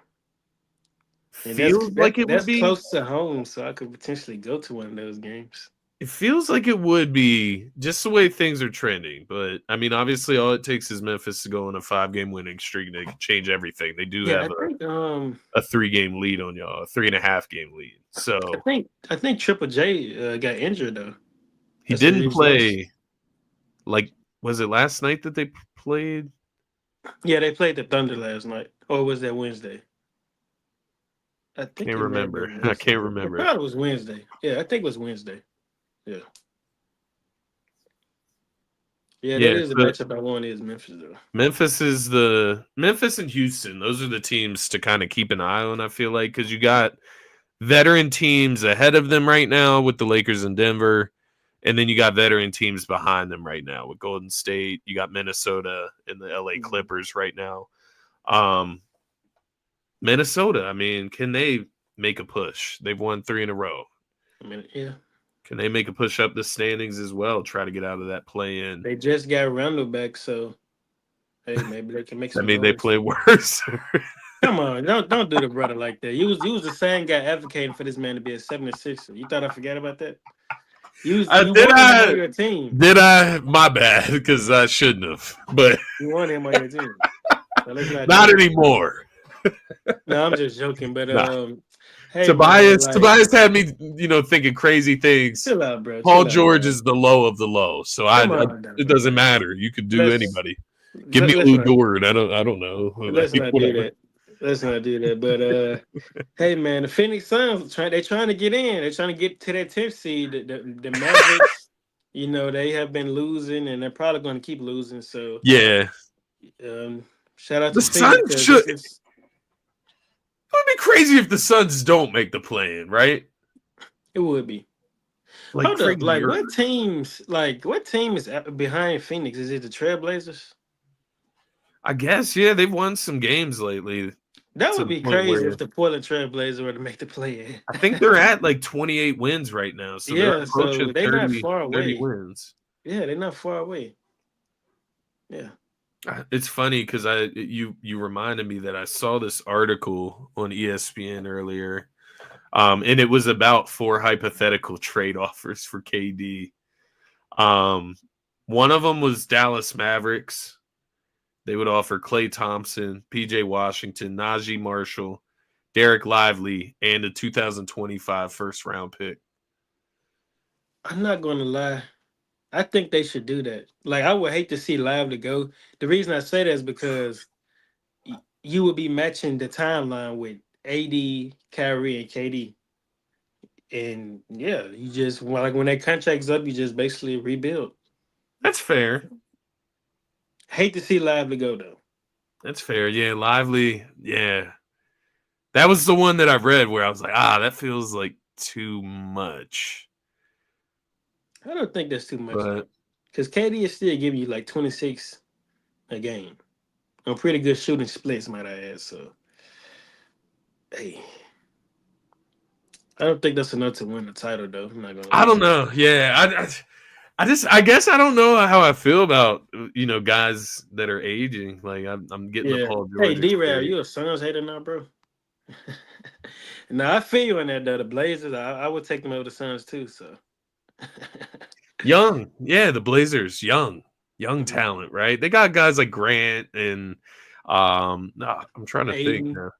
And that's feels that, like it would that's be. close to home, so I could potentially go to one of those games. It feels like it would be just the way things are trending. But I mean, obviously, all it takes is Memphis to go on a 5-game winning streak. They can change everything. They do Yeah, have I think a 3-game lead on y'all, a 3.5-game lead. I So think I think Triple J got injured though. he That's the didn't reason. play. Like, was it last night that they played? Yeah, they played the Thunder last night, or was that Wednesday? I think Can't it may have remember. been I Wednesday. can't I remember. thought it was Wednesday. Yeah, I think it was Wednesday. Yeah, yeah, that Yeah, is the so matchup I want is Memphis though. Memphis and Houston. Those are the teams to kind of keep an eye on. I feel like because you got veteran teams ahead of them right now with the Lakers and Denver, and then you got veteran teams behind them right now with Golden State. You got Minnesota and the LA Mhm. Clippers right now. Um, Minnesota. I mean, can they make a push? They've won 3 in a row. I mean, yeah, Can they make a push up the standings as well? Try to get out of that play in. they just got Randall back, so hey, maybe they can make I some mean, they noise. play worse. Come on, don't do the brother like that. You was the same guy advocating for this man to be a 76er. You thought I forgot about that? You Did wanted him on I? your team. Did I? My bad, because I shouldn't have. But You wanted him on your team. So let's not do not that. anymore. No, I'm just joking. But Nah. hey man, like Tobias had me, thinking crazy things. chill out, bro. Paul Chill out, George bro. is the low of the low, so Come on, now, it bro. doesn't matter. You could do Let's anybody. Give me let's Lou not Dort. I don't know. let's Like, not do whatever. that. Let's not do that. But hey man, the Phoenix Suns they're trying to get in. They're trying to get to that 10th seed. The Mavericks, they have been losing, and they're probably going to keep losing. So Yeah, um, shout out the to Phoenix Suns because should. this is It would be crazy if the Suns don't make the play-in, right? it would be. Like Hold up, crazy. like what team is behind Phoenix? Is it the Trailblazers? I guess, yeah, they've won some games lately That to would the be point crazy if where the Portland Trailblazers were to make the play. I think they're at like 28 wins right now. So they're Yeah, approaching so they're not 30, far 30 away. wins. Yeah, they're not far away. Yeah. It's funny because you reminded me that I saw this article on ESPN earlier, and it was about 4 hypothetical trade offers for KD. One of them was Dallas Mavericks. They would offer Klay Thompson, PJ Washington, Najee Marshall, Derek Lively, and a 2025 first round pick. I'm not gonna lie. I think they should do that. Like, I would hate to see Lively go. The reason I say that is because you would be matching the timeline with AD, Kyrie, and KD. And yeah, you just like when that contract's up, you just basically rebuild. That's fair. Hate to see Lively go though. That's fair. Yeah, Lively. Yeah, that was the one that I read where I was like, that feels like too much. I don't think that's too much though, But because KD is still giving you like 26 a game on pretty good shooting splits, might I add. So hey, I don't think that's enough to win the title though. I'm not gonna I lie. don't know. Yeah, I guess I don't know how I feel about guys that are aging. Like I'm getting the Yeah. Paul Hey, George D-Rab, experience. you a Suns hater now, bro? No, I feel you on that though. The Blazers, I would take them over the Suns too. So Young, yeah, the Blazers, young talent, right? They got guys like Grant and I'm trying to think Aiden, now.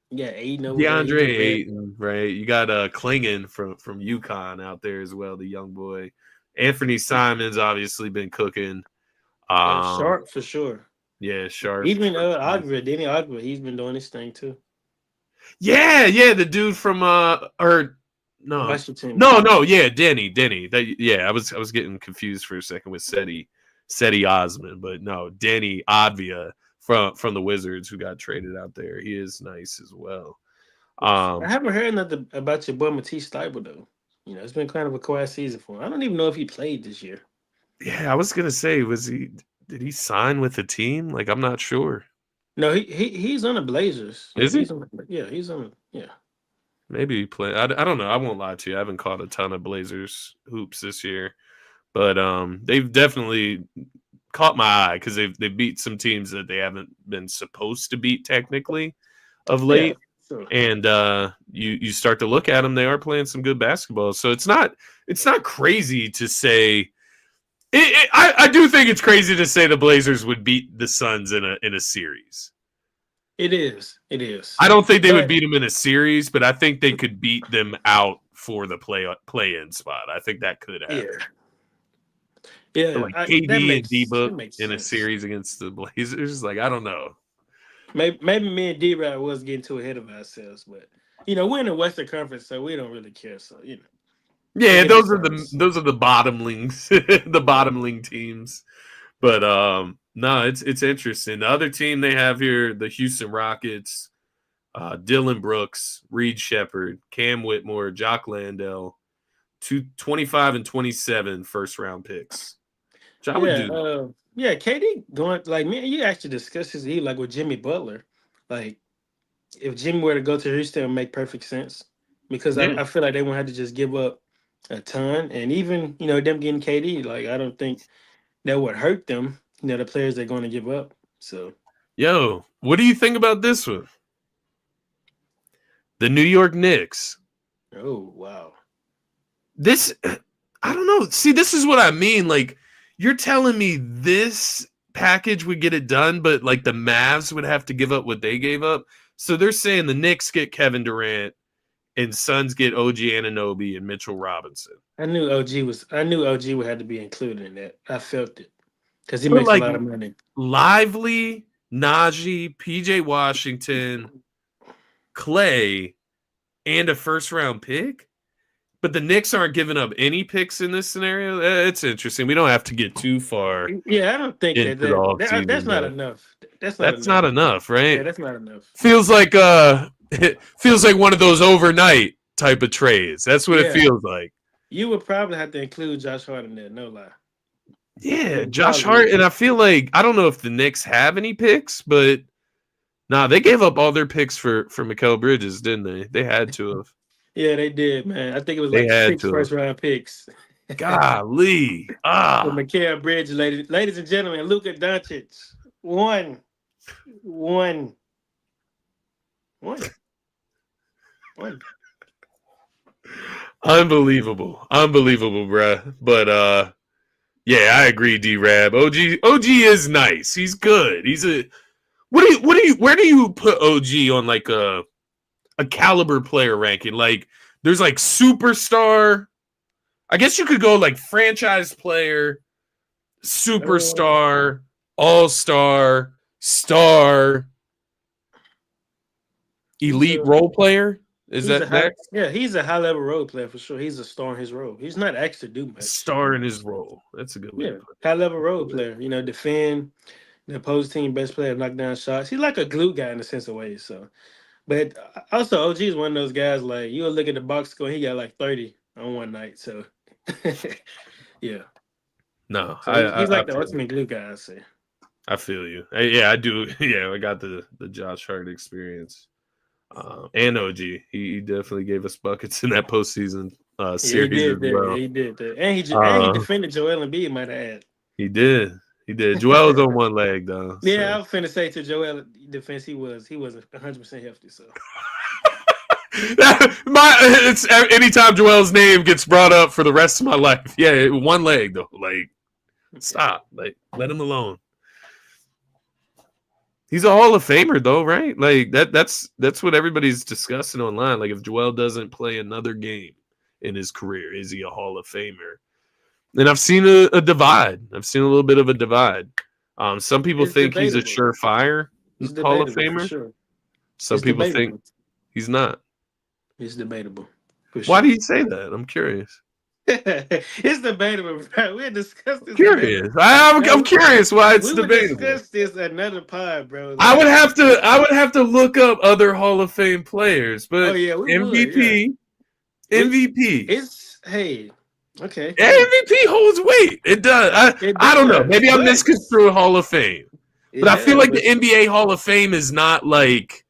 yeah, Aiden over there. He DeAndre just red. Ayton, right? You got Klingon from UConn out there as well, the young boy. Anthony Simon's obviously been cooking. Um, Sharp for sure. yeah, Sharp. Even Ogre, Danny Ogre, he's been doing his thing too. Yeah, the dude from or no, Washington. no, yeah, Denny. I was getting confused for a second with Seti Osman, but no, Denny Advia from the Wizards who got traded out there. He is nice as well. I haven't heard nothing about your boy Matisse Thybulle though. You know, it's been kind of a quiet season for him. I don't even know if he played this year. Yeah, I was gonna say, did he sign with the team? Like, I'm not sure. No, he's on the Blazers. Is he? He's on. Yeah, he's on. Yeah. Maybe he played. I don't know. I won't lie to you. I haven't caught a ton of Blazers hoops this year, but they've definitely caught my eye because they beat some teams that they haven't been supposed to beat technically of Yeah. late. Sure. And you start to look at them; they are playing some good basketball. So it's not crazy to say. I do think it's crazy to say the Blazers would beat the Suns in a series. It is. It is. I don't think they would But beat them in a series, but I think they could beat them out for the play-in spot. I think that could happen. yeah. But Yeah. like KD and It D-Book makes in a sense. series against the Blazers, like I don't know. Maybe me and D-Rod was getting too ahead of ourselves, but you know, we're in the Western Conference, so we don't really care. So, you know, Yeah, forget the those are the Suns. bottomlings, the bottomling teams. But no, it's interesting. The other team they have here, the Houston Rockets, Dylan Brooks, Reed Shepard, Cam Whitmore, Jock Landell, 25 and 27 first round picks. Which I would Yeah, do. yeah, KD going like me. You actually discussed his he like with Jimmy Butler. Like if Jimmy were to go to Houston, it would make perfect sense because Yeah. I feel like they won't have to just give up a ton, and even you know them getting KD, like I don't think that would hurt them. You know the players they're going to give up. So Yo, what do you think about this one? The New York Knicks. oh wow, This I don't know. See, this is what I mean. Like, you're telling me this package would get it done, but like the Mavs would have to give up what they gave up. So they're saying the Knicks get Kevin Durant and Suns get OG Anunoby and Mitchell Robinson. I knew OG would have to be included in that. I felt it because he But makes a like lot of money. Lively, Najee, PJ Washington, Clay, and a first round pick. But the Knicks aren't giving up any picks in this scenario. It's interesting. We don't have to get too far Yeah, I don't think into the that's offseason, not but enough. That's not that's enough. not enough, Yeah, right? that's not enough. Feels like it feels like one of those overnight type of trades. That's what it Yeah, feels like. you would probably have to include Josh Hart in there. No lie. Yeah, You Josh probably Hart, would. and I feel like I don't know if the Knicks have any picks, but they gave up all their picks for Mikal Bridges, didn't they? They had to have. Yeah, they did, man. I think it was They like had six to have. first round picks. Golly. For Mikal Bridge, ladies and gentlemen, Luka Doncic. One, one, one, one. Unbelievable, bruh. But yeah, I agree, D-Rab. OG is nice. He's good. He's a where do you put OG on like a caliber player ranking? Like there's like superstar, I guess you could go like franchise player, Uh, superstar, all-star, star, he's elite a role player. Is he's a that high next? yeah he's a high level role player for sure. He's a star in his role. He's not asked to do much. Star in his role. That's a good way to Yeah, put high level role it. player. Defend the opposing team best player, knock down shots. He's like a glue guy in a sense of ways. So, but also OG is one of those guys like you'll look at the box score. He got like 30 on one night. So, yeah. No, So he's I like the feel ultimate glue guy. I say. I feel you. Yeah, I do. Yeah, I got the Josh Hart experience. And OG, he definitely gave us buckets in that postseason Yeah, he series as did that. well. He did that, and he Uh, defended Joel Embiid. Might add. he did. He did. Joel was on one leg though, Yeah, I so was finna say to Joel defense, he was 100% healthy. So it's anytime Joel's name gets brought up for the rest of my life. Yeah, one leg though. Like, stop. Like, let him alone. He's a Hall of Famer though, right? Like that's what everybody's discussing online. Like, if Joel doesn't play another game in his career, is he a Hall of Famer? And I've seen a divide. I've seen a little bit of a divide. Some people it's think he's a debatable. surefire It's Hall of debatable for Famer. sure. Some It's people think debatable. he's not. It's debatable for Why do sure. you say that? I'm curious. It's debatable, bro. We discussed this another. Curious. I'm Bro, curious why it's we would debatable. discuss this another pod, bro. I would Like, have to look up other Hall of Fame players, oh but yeah, we would. Yeah, MVP it MVP it's hey, okay, yeah, MVP holds weight. It does. it I don't know. does, Maybe I'm but misconstruing Hall of Fame, but it I feel does, like but the NBA Hall of Fame is not like.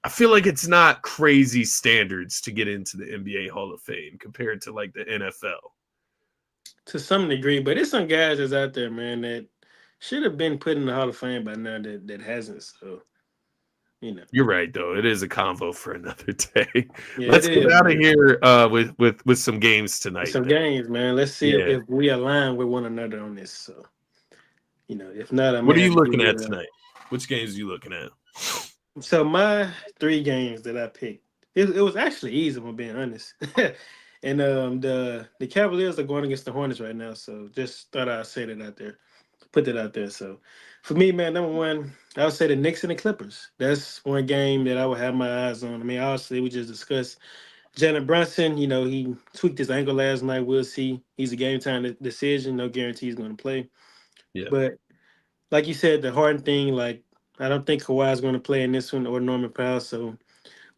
I feel like it's not crazy standards to get into the NBA Hall of Fame compared to like the NFL. to some degree, but it's some guys that's out there, man, that should have been put in the Hall of Fame by now that hasn't. So you know, You're right, though. It is a convo for another day. yeah, it Let's get is, out of man. here with some games tonight. Some Then, games, man. Let's see yeah. if we align with one another on this. So if not, I What may are have you to give looking you at tonight? Which games are you looking at? So my three games that I picked, it was actually easy, if I'm being honest. And the Cavaliers are going against the Hornets right now, so just thought I'd say that out there, put that out there. So for me, man, number one, I would say the Knicks and the Clippers. That's one game that I would have my eyes on. I mean, obviously we just discussed Jalen Brunson. He tweaked his ankle last night. We'll see. He's a game time decision. No guarantee he's going to play. Yeah, But like you said, the Harden thing, like I don't think Kawhi's going to play in this one or Norman Powell. So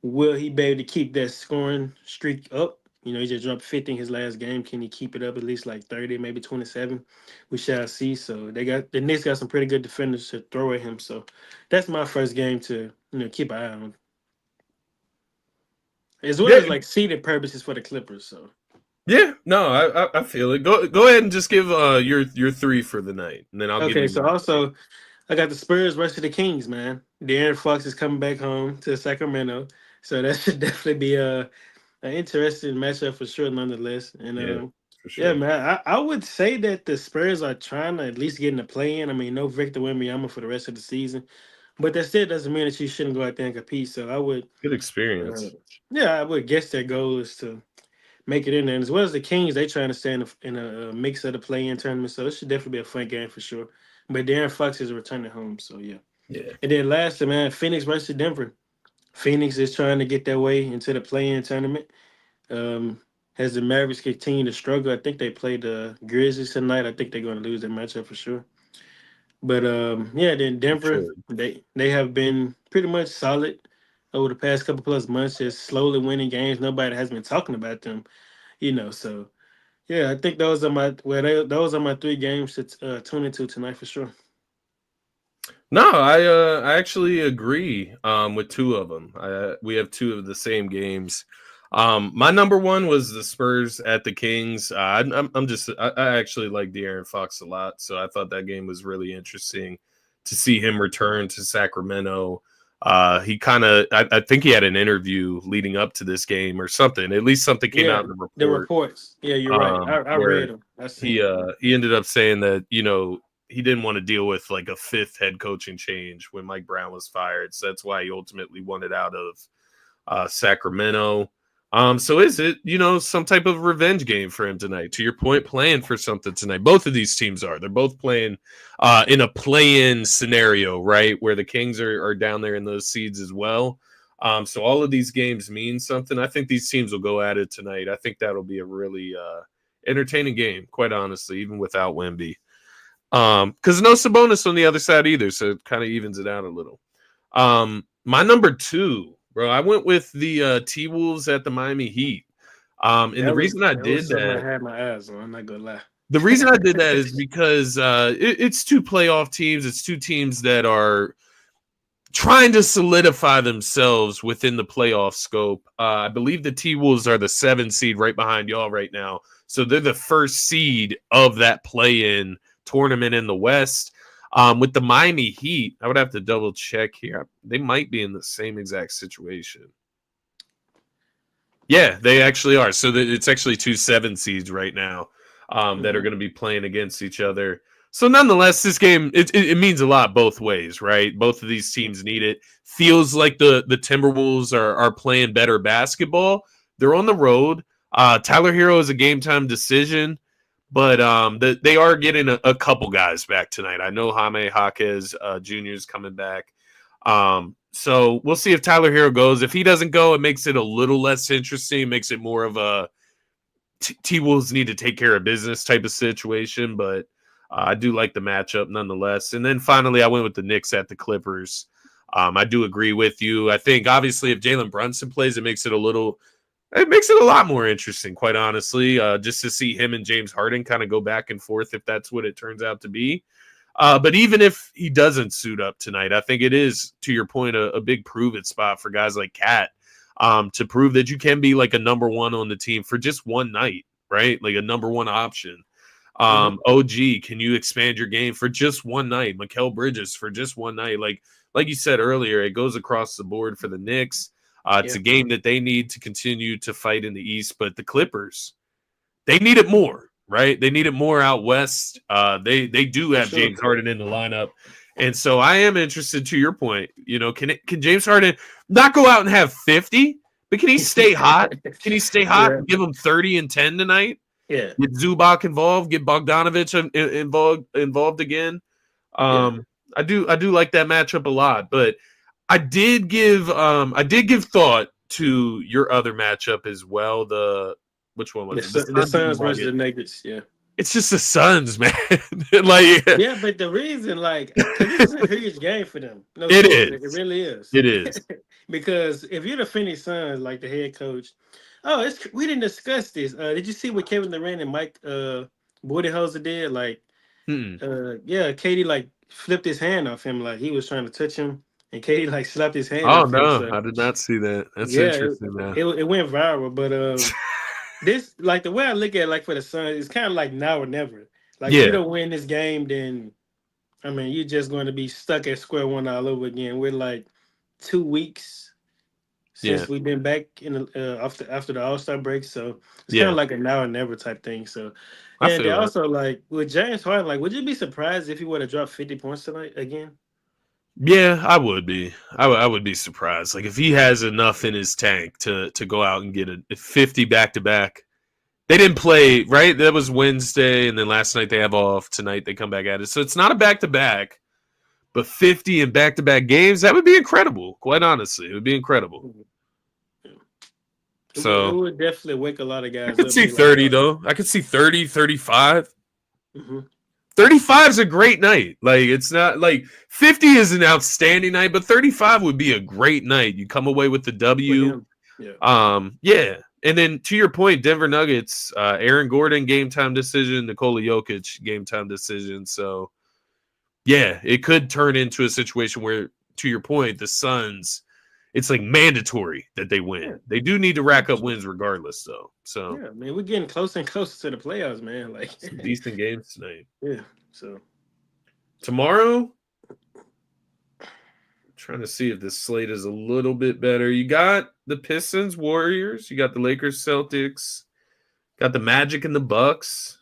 will he be able to keep that scoring streak up? He just dropped 50 in his last game. Can he keep it up at least like 30, maybe 27? We shall see. So the Knicks got some pretty good defenders to throw at him. So that's my first game to keep an eye on, as well yeah, as like seeded purposes for the Clippers. So yeah. No, I feel it. Go ahead and just give your three for the night, and then I'll give okay. you So my three. also I got the Spurs versus the Kings, man. De'Aaron Fox is coming back home to Sacramento, so that should definitely be an interesting matchup for sure, nonetheless. And Yeah, for yeah, sure. man, I would say that the Spurs are trying to at least get in the play in. I mean, no Victor Wembanyama for the rest of the season, but that still doesn't mean that you shouldn't go out there and compete. So I would, Good uh, experience. yeah, I would guess their goal is to make it in there. And as well as the Kings, they trying to stay in a mix of the play-in tournament. So it should definitely be a fun game for sure. But Darren Fox is returning home, so yeah. Yeah, And then lastly, man, Phoenix versus Denver. Phoenix is trying to get their way into the play-in tournament. Um, as the Mavericks continue to struggle, I think they play the Grizzlies tonight. I think they're going to lose that matchup for sure. But yeah, then for Denver, sure. they have been pretty much solid over the past couple plus months, just slowly winning games. Nobody has been talking about them. So yeah, I think those are my three games to tune into tonight for sure. No, I actually agree with two of them. We have two of the same games. My number one was the Spurs at the Kings. I actually like De'Aaron Fox a lot, so I thought that game was really interesting to see him return to Sacramento. He kind of, I think he had an interview leading up to this game or something. At least something came Yeah, out in the the report, reports. Yeah, you're right. I where read them. I he seen them. he ended up saying that he didn't want to deal with like a fifth head coaching change when Mike Brown was fired. So that's why he ultimately wanted out of Sacramento. So is it, some type of revenge game for him tonight? To your point, playing for something tonight. Both of these teams are. They're both playing in a play-in scenario, right? Where the Kings are down there in those seeds as well. So all of these games mean something. I think these teams will go at it tonight. I think that'll be a really entertaining game, quite honestly, even without Wemby. Because no Sabonis on the other side either, so it kind of evens it out a little. My number 2. Bro, I went with the T-Wolves at the Miami Heat. And the reason I did I that, had my eyes on. I'm not gonna lie. the reason I did that is because it's 2 playoff teams. It's 2 teams that are trying to solidify themselves within the playoff scope. I believe the T-Wolves are the 7 seed right behind y'all right now. So they're the first seed of that play-in tournament in the West. With the Miami Heat, I would have to double check here. They might be in the same exact situation. Yeah, they actually are. So it's actually 2 7 seeds right now that are going to be playing against each other. So nonetheless, this game, it means a lot both ways, right? Both of these teams need it. Feels like the Timberwolves are playing better basketball. They're on the road. Tyler Hero is a game time decision. But they are getting a couple guys back tonight. I know Jaime Jaquez Jr. is coming back. So we'll see if Tyler Hero goes. If he doesn't go, it makes it a little less interesting. It makes it more of a T-Wolves need to take care of business type of situation. But I do like the matchup nonetheless. And then finally, I went with the Knicks at the Clippers. I do agree with you. I think, obviously, if Jalen Brunson plays, it makes it a lot more interesting, quite honestly, just to see him and James Harden kind of go back and forth if that's what it turns out to be. But even if he doesn't suit up tonight, I think it is, to your point, a big prove-it spot for guys like Cat to prove that you can be like a number 1 on the team for just one night, right? Like a number 1 option. OG, can you expand your game for just one night? Mikal Bridges for just one night. Like you said earlier, it goes across the board for the Knicks. It's a game that they need to continue to fight in the East, but the Clippers, they need it more, right? They need it more out West. They do have James Harden in the lineup. And so I am interested, to your point, can James Harden not go out and have 50, but can he stay hot? Can he stay hot and give him 30 and 10 tonight? Yeah. Get Zubac involved, get Bogdanovich involved again. I do like that matchup a lot, but I did give thought to your other matchup as well. Which one was it? The Suns versus the Nuggets. Yeah, it's just the Suns, man. Yeah, but the reason, this is a huge game for them. No, it is. It really is. It is because if you're the Phoenix Suns, like the head coach, we didn't discuss this. Did you see what Kevin Durant and Mike Budenholzer did? KD flipped his hand off him, like he was trying to touch him. And Katie slapped his hand. Oh no, I did not see that. That's interesting. It went viral, but this the way I look at it, for the Suns, it's kind of like now or never. If you don't win this game, then you're just going to be stuck at square one all over again. We're 2 weeks since we've been back in after the All-Star break, so it's kind of like a now or never type thing. So and they also with James Harden, would you be surprised if he would have dropped 50 points tonight again? Yeah, I would be. I would be surprised. If he has enough in his tank to go out and get a 50 back-to-back. They didn't play, right? That was Wednesday, and then last night they have off. Tonight they come back at it. So it's not a back-to-back, but 50 in back-to-back games, that would be incredible. Quite honestly, it would be incredible. Yeah. So it would definitely wake a lot of guys up. I could see 30, though. I could see 30, 35. Mm-hmm. 35 is a great night. It's not 50 is an outstanding night, but 35 would be a great night. You come away with the W. Yeah. And then to your point, Denver Nuggets, Aaron Gordon game time decision, Nikola Jokic game time decision. So yeah, it could turn into a situation where, to your point, the Suns, it's mandatory that they win. Yeah. They do need to rack up wins regardless, though. So yeah, man, we're getting closer and closer to the playoffs, man. Some decent games tonight. Yeah. So tomorrow, I'm trying to see if this slate is a little bit better. You got the Pistons, Warriors. You got the Lakers, Celtics. Got the Magic and the Bucks.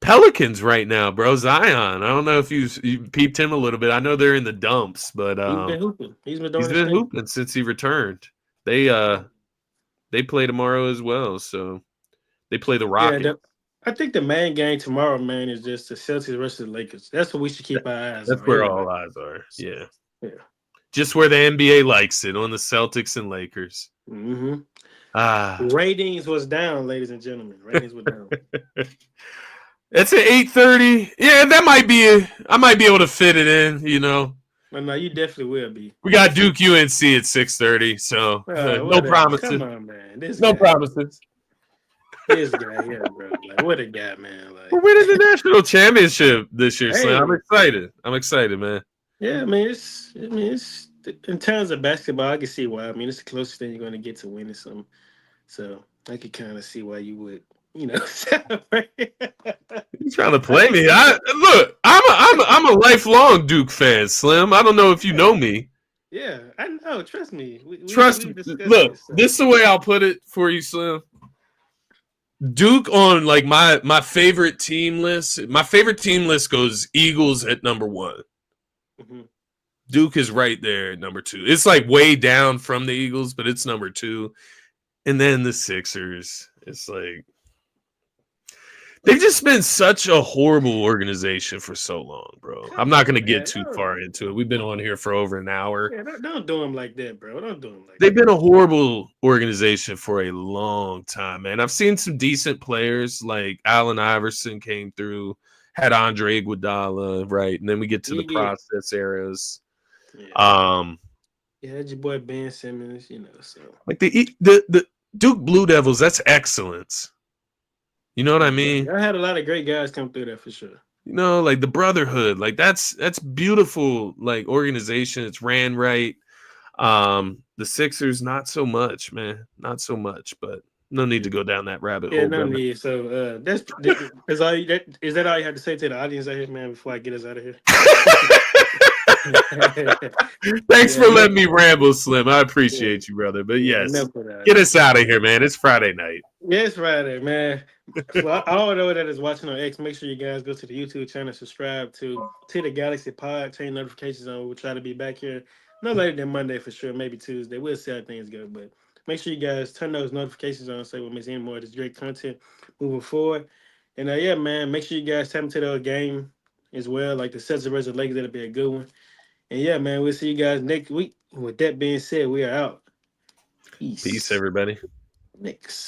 Pelicans right now, bro. Zion. I don't know if you peeped him a little bit. I know they're in the dumps, but he's been hooping. He's been hooping since he returned. They they play tomorrow as well. So they play the Yeah, Rockets. I think the main game tomorrow, man, is just the Celtics versus the Lakers. That's what we should keep our eyes That's on. where all Everybody. eyes are. Yeah. Yeah. Just where the NBA likes it, on the Celtics and Lakers. hmm Ah. Ratings was down, ladies and gentlemen. Ratings were down. It's at 8:30. Yeah, that might be I might be able to fit it in, you know. No, you definitely will be. We got Duke UNC at 6:30, so no Whatever. promises. Come on, man. This No guy. promises. This guy, yeah, bro. Like, what a guy, man. Like, We're winning the national championship this year, Slim. hey. I'm excited. I'm excited, man. Yeah, I mean, it's in terms of basketball, I can see why. I mean, it's the closest thing you're going to get to winning something. So I could kind of see why you would, celebrate. You trying to play me? Look. I'm a lifelong Duke fan, Slim. I don't know if you know me. Yeah, I know. Trust me. Trust me. Look, this is the way I'll put it for you, Slim. Duke on like my favorite team list. My favorite team list goes Eagles at number 1. Mm-hmm. Duke is right there at number 2. It's like way down from the Eagles, but it's number 2. And then the Sixers. It's like they've just been such a horrible organization for so long, bro. I'm not going to get too far into it. We've been on here for over an hour. Yeah, don't do them like that, bro. Don't do them like They've been a horrible organization for a long time, man. I've seen some decent players like Allen Iverson came through, had Andre Iguodala, right? And then we get to the process eras. Yeah. Yeah, your boy Ben Simmons, so like the Duke Blue Devils, that's excellence. You know what I mean? I had a lot of great guys come through there for sure. Like the brotherhood, like that's beautiful, like organization. It's ran right. The Sixers, not so much, man. Not so much, but no need to go down that rabbit hole. Yeah, no need. So is that all you have to say to the audience out here, man, before I get us out of here? Thanks for letting me ramble, Slim. I appreciate you, brother. But yes, get us out of here, man. It's Friday night. Yeah, it's Friday, man. So all that is watching on X, make sure you guys go to the YouTube channel, subscribe to the Galaxy Pod, turn notifications on. We'll try to be back here no later than Monday for sure, maybe Tuesday. We'll see how things go, but make sure you guys turn those notifications on so we won't miss any more of this great content moving forward. And yeah, man, make sure you guys tap into the game as well, like the Celtics versus Lakers. That'll be a good one. And yeah, man, we'll see you guys next week. With that being said, we are out. Peace everybody. Next.